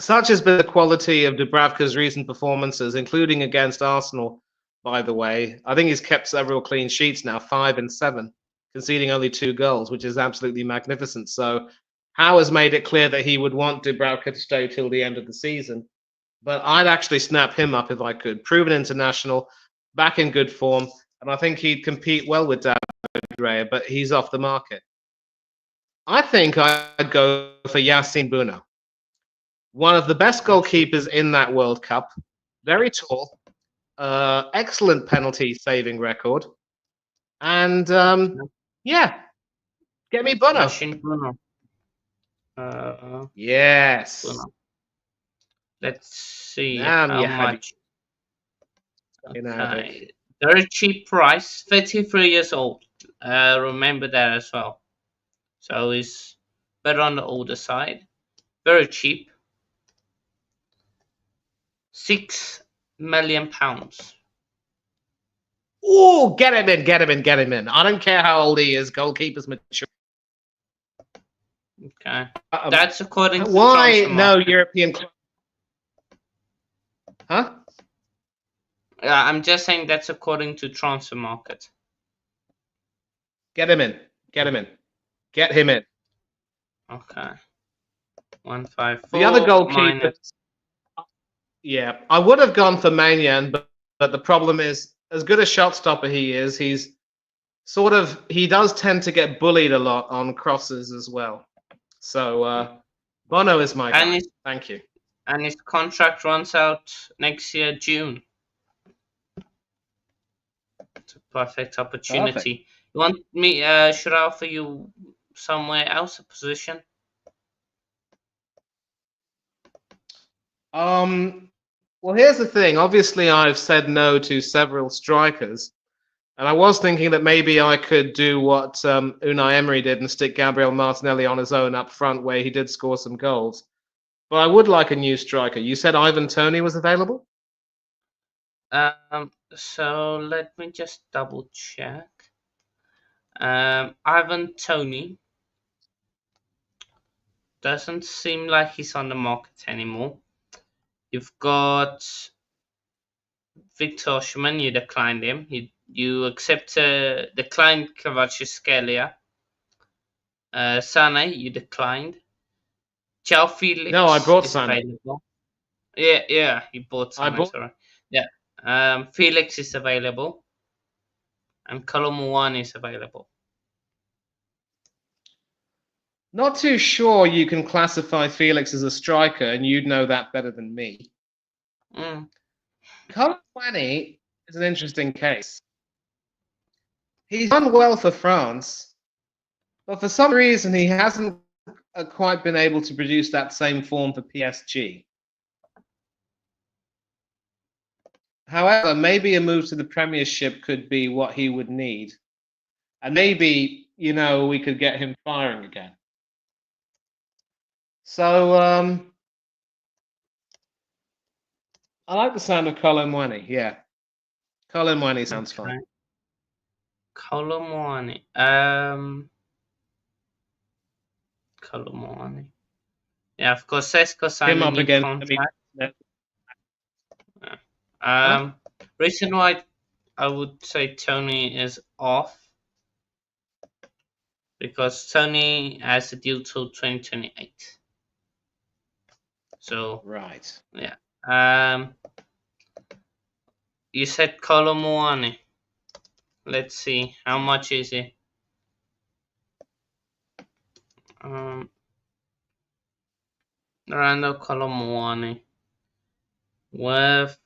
Such has been the quality of Dubravka's recent performances, including against Arsenal, by the way. I think he's kept several clean sheets now, 5 and 7, conceding only 2 goals, which is absolutely magnificent. So Howe has made it clear that he would want Dubravka to stay till the end of the season. But I'd actually snap him up if I could. Proven international, back in good form, and I think he'd compete well with David Raya, but he's off the market. I think I'd go for Yassine Bouno, one of the best goalkeepers in that World Cup. Very tall, excellent penalty saving record, and yeah, get me Bono.
Yashin Bruno. Uh,
Yes,
Bruno. Let's see
Nam
how
ya Habib.
much.
In Arabic.
Okay, very cheap price. 33 years old. Remember that as well. So he's better on the older side. Very cheap. £6 million.
Oh, get him in, get him in, get him in. I don't care how old he is. Goalkeepers mature.
Okay, that's according to
Why
transfer
no
market.
European club? Huh?
I'm just saying that's according to transfer market.
Get him in. Get him in. Get him in.
Okay. 154
The other goalkeepers.
minus.
Yeah, I would have gone for Manyan, but the problem is, as good a shot stopper he is, he's sort of he does tend to get bullied a lot on crosses as well. So Bono is my
And
guy.
his
Thank you.
and his contract runs out next year, June. It's a perfect opportunity.
Perfect.
You want me? Should I offer you somewhere else a position?
Well, here's the thing. Obviously, I've said no to several strikers, and I was thinking that maybe I could do what Unai Emery did and stick Gabriel Martinelli on his own up front, where he did score some goals. But I would like a new striker. You said Ivan Toney was available?
So let me just double check. Ivan Toney doesn't seem like he's on the market anymore. You've got Victor Osimhen, you declined him. You declined Kvaratskhelia. Sane, you declined. João
No, I
Felix
brought
is
Sané.
available. Yeah, you bought
I
Sane,
bought.
sorry. Yeah. Felix is available. And Kolomuani is available.
Not too sure you can classify Felix as a striker, and you'd know that better than me.
Mm.
Colomwani is an interesting case. He's done well for France, but for some reason he hasn't quite been able to produce that same form for PSG. However, maybe a move to the Premiership could be what he would need. And maybe, we could get him firing again. So, I like the sound of Colomwani, yeah. Colomwani sounds
Okay.
fine.
Kolomuani. Kolomuani. Yeah, of course, Sesko signed
Him
a
up
new
against,
contract.
huh?
Reason why I would say Tony is off because Tony has a deal till 2028. So
Right.
yeah. You said Kolomuani. Let's see, how much is he? Randall Kolomuani with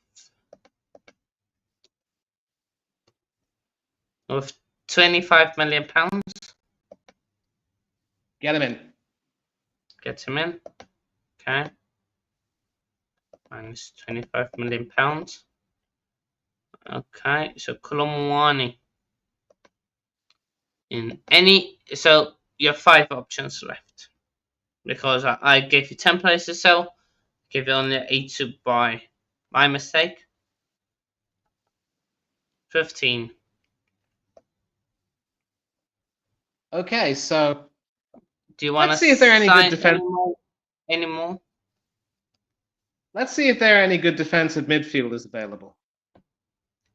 with £25 million.
Get him in.
Get him in. Okay. Minus £25 million. Okay, so Kolomwani so you have 5 options left. Because I gave you 10 players to sell, give you only 8 to buy. My mistake. 15.
Okay, so
Do you want to
let's see if there are any good
sign
defense.
any more?
Let's see if there are any good defensive midfielders available.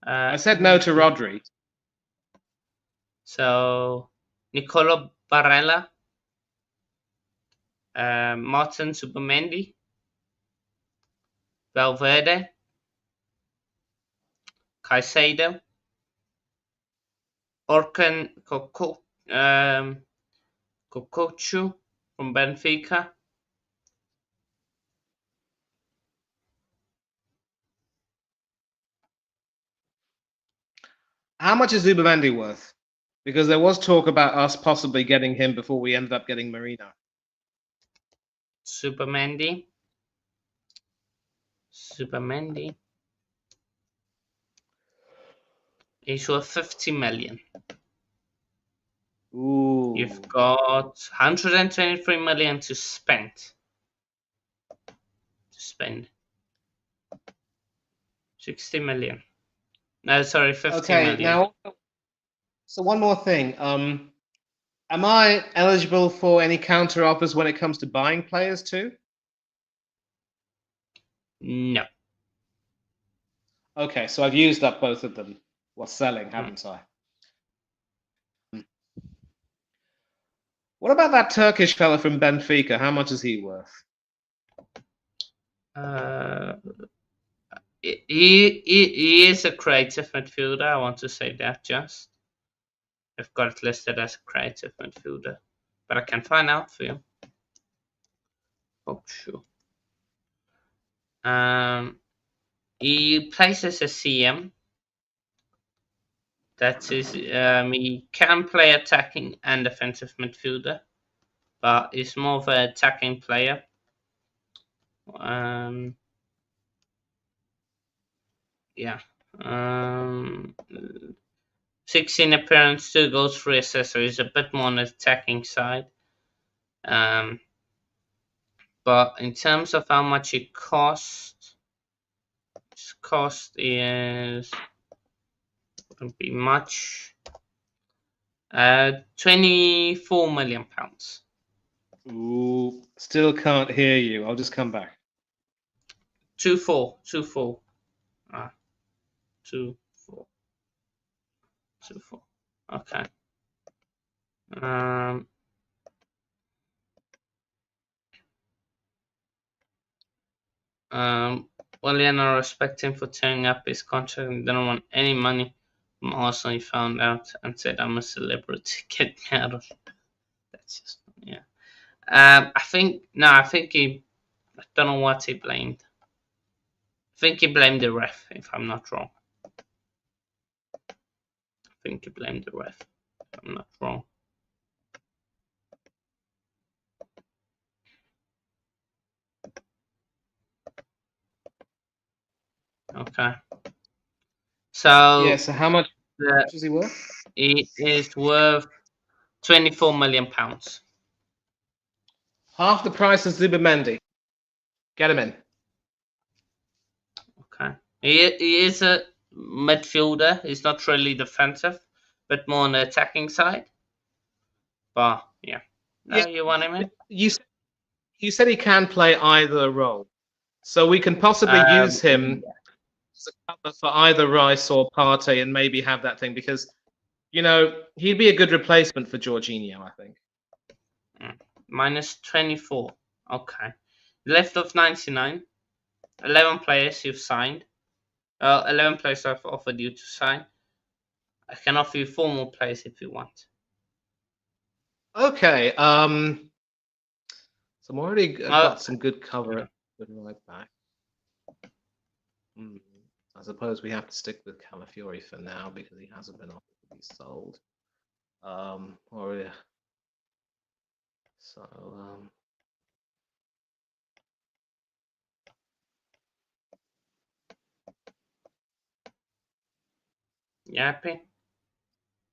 I said no to
Midfield.
Rodri.
So Nicolo Barella, Martin Subamendi, Valverde, Caicedo, Orkan Kokochu from Benfica.
How much is Zubamendi worth? Because there was talk about us possibly getting him before we ended up getting Marino.
Subamendi. He's worth 50 million.
Ooh.
You've got 123 million to spend. 60 million. No, sorry, 50
Okay,
million.
now, so one more thing. Am I eligible for any counter offers when it comes to buying players too?
No.
Okay, so I've used up both of them while selling, haven't I? What about that Turkish fella from Benfica? How much is he worth?
He is a creative midfielder. I want to say that just. I've got it listed as a creative midfielder, but I can find out for you. Oh, sure. He plays as a CM. That is, he can play attacking and defensive midfielder, but he's more of an attacking player. 16 appearance, 2 goals, 3 assists, so he's a bit more on the attacking side. But in terms of how much it costs, his cost is wouldn't be much. 24 million pounds.
Ooh, still can't hear you. I'll just come back.
2-4. 2-4. Okay. Willian, I respect him for tearing up his contract and didn't want any money from Arsenal. He found out and said, "I'm a celebrity. Get me out of." That's just yeah. I think he. I don't know what he blamed. I think he blamed the ref, if I'm not wrong. If I'm not wrong. Okay. So
Yeah, so how much is he worth?
He is worth 24 million pounds.
Half the price of Zubamendi. Get him in.
Okay. He is a midfielder. He's not really defensive, but more on the attacking side. But yeah. No,
Yeah,
you want him in?
you said he can play either role. So we can possibly use him as a cover for either Rice or Partey and maybe have that thing because, he'd be a good replacement for Jorginho, I think.
Minus 24. Okay. Left of 99. 11 players you've signed. 11 players I've offered you to sign. I can offer you 4 more players if you want.
Okay. So I'm already got some good cover at right back. I suppose we have to stick with Calafiori for now because he hasn't been offered to be sold.
You happy?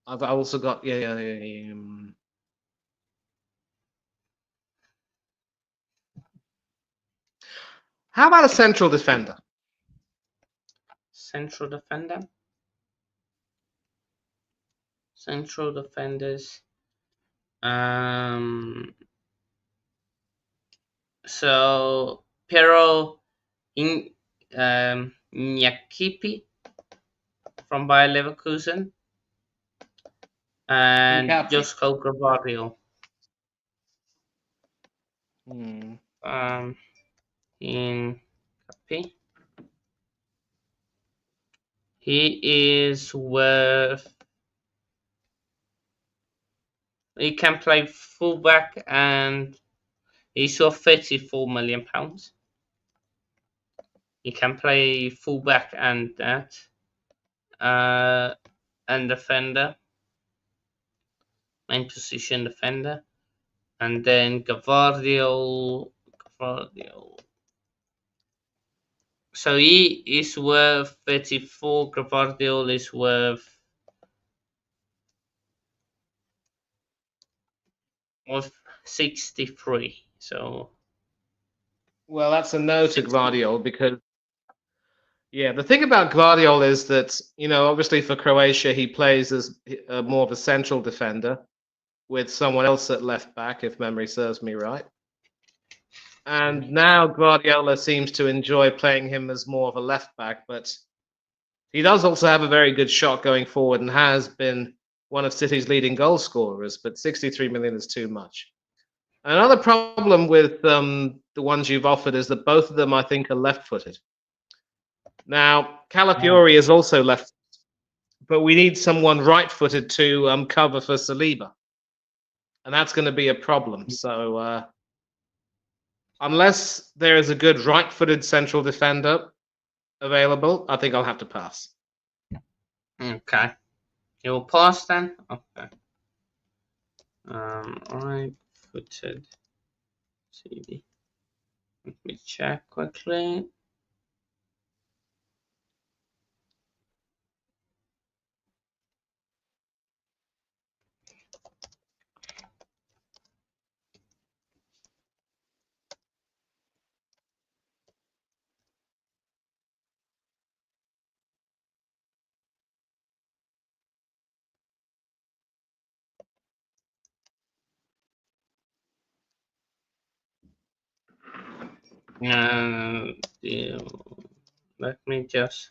I've also got How about a central defender?
Central defender. Central defenders. So Pero In Nyakipi from Bayer Leverkusen, and
Incapi.
Josko Gravario.
Hmm.
Um, in Capi. He is worth. He can play fullback, and he's worth £34 million. He can play fullback and that, uh, and defender, main position defender, and then Gavardio. So he is worth 34. Gavardio is worth 63. So
Well, that's a no to
60.
Gvardiol because yeah, the thing about Gvardiol is that obviously for Croatia he plays as more of a central defender with someone else at left back, if memory serves me right. And now Guardiola seems to enjoy playing him as more of a left back, but he does also have a very good shot going forward and has been one of City's leading goal scorers. But 63 million is too much. Another problem with the ones you've offered is that both of them, I think, are left-footed. Now, Calafiori is also left, but we need someone right-footed to cover for Saliba, and that's going to be a problem. So unless there is a good right-footed central defender available, I think I'll have to pass.
Okay. You'll pass then? Okay. Right footed CD. Let me check quickly. Uh, yeah, let me just.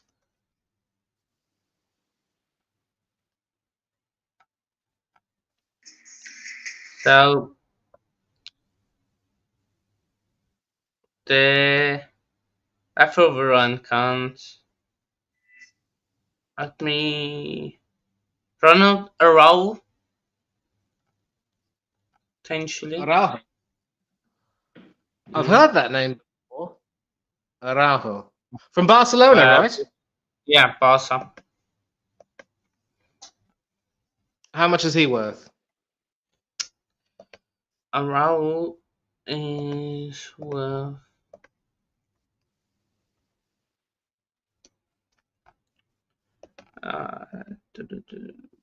So the after overrun counts. Let me. Ronald Arau, potentially.
Araujo. I've
Mm.
heard that name before. Araujo. From Barcelona,
Uh,
right?
yeah, Barca.
How much is he worth?
Arau is worth. Uh,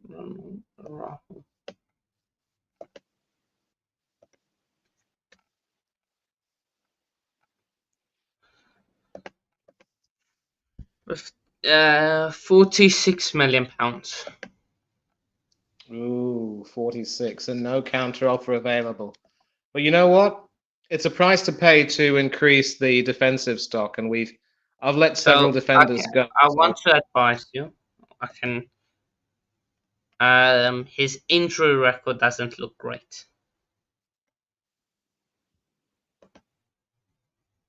Ronald Arau. With £46 million.
Ooh, 46 and no counter offer available. But you know what? It's a price to pay to increase the defensive stock, and I've let several
So
defenders go.
I
So
want to advise you. I can. His injury record doesn't look great,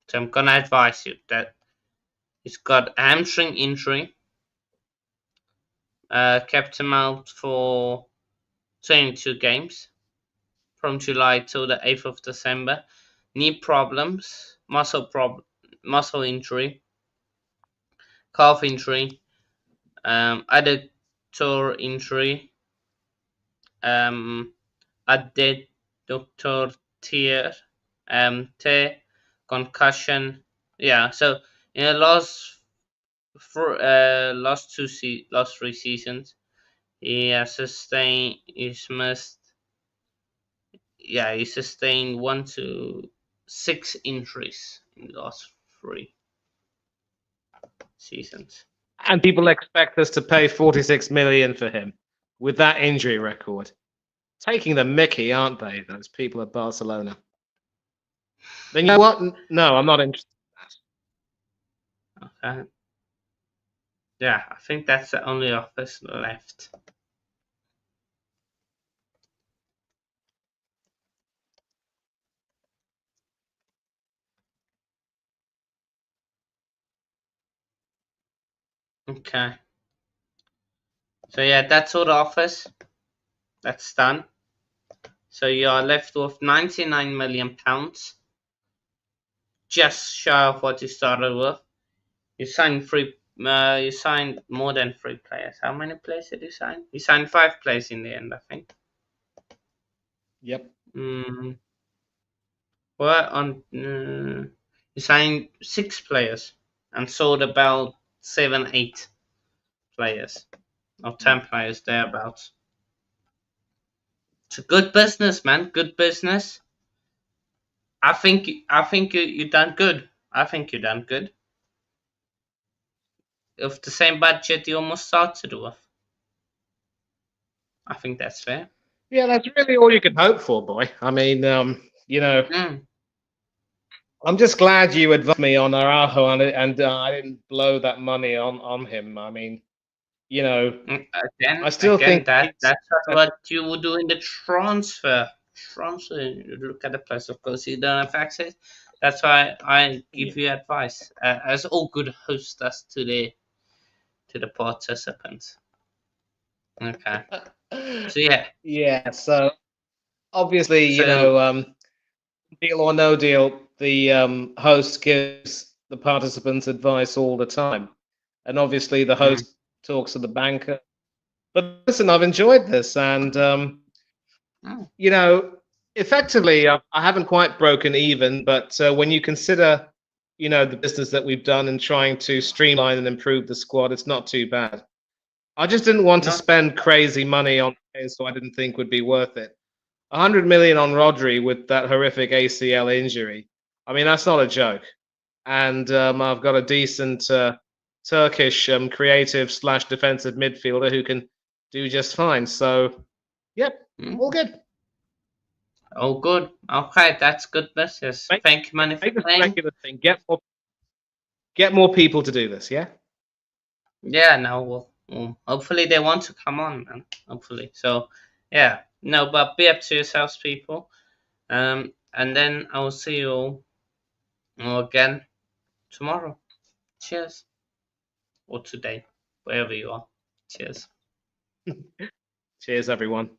so I'm gonna advise you that he's got a hamstring injury. Kept him out for 22 games from July till the 8th of December. Knee problems, muscle injury, calf injury, adductor injury, um, adductor tear, tear, concussion. Yeah, so in the last 3 seasons, he has sustained he's missed yeah he sustained 1 to 6 injuries in the last 3 seasons.
and people expect us to pay 46 million for him with that injury record. Taking the mickey, aren't they? Those people at Barcelona. Then you know what? No, I'm not interested in that.
Okay. Yeah, I think that's the only office left. Okay. So yeah, that's all the office. That's done. So you are left with £99 million, just shy of what you started with. You signed three. You signed more than three players. How many players did you sign? You signed five players in the end, I think.
Yep.
Mm, well, you signed six players and sold about seven, eight players or 10 players thereabouts. It's a good business, man. Good business. I think you done good. I think you done good. With the same budget you almost started with. I think that's fair.
Yeah, that's really all you can hope for, boy. I mean,
Mm.
I'm just glad you advised me on Araujo and I didn't blow that money on him. I mean, you know, I still
Again,
think he's.
that's what you would do in the transfer. Transfer. You look at the price, of course. You don't have access. That's why I
Yeah.
give you advice, as all good hosts does to the participants. Okay. So yeah.
Yeah. So obviously,
So
deal or no deal, the host gives the participants advice all the time, and obviously the
mm,
host talks to the banker. But listen, I've enjoyed this, and
mm,
you know, effectively, I haven't quite broken even. But when you consider, the business that we've done and trying to streamline and improve the squad, it's not too bad. I just didn't want to
not
spend crazy money on players who I didn't think would be worth it. 100 million on Rodri with that horrific ACL injury. I mean, that's not a joke. And I've got a decent Turkish creative slash defensive midfielder who can do just fine. So, yep, all
mm.
good.
Oh, good. Okay, that's good business.
Make,
Thank you, money, for
make this a
playing.
regular thing. Get more people to do this. Yeah.
Yeah, no, hopefully they want to come on, man. Hopefully. So, yeah, no, but be up to yourselves, people. And then I will see you all again tomorrow. Cheers. Or today, wherever you are. Cheers.
Cheers, everyone.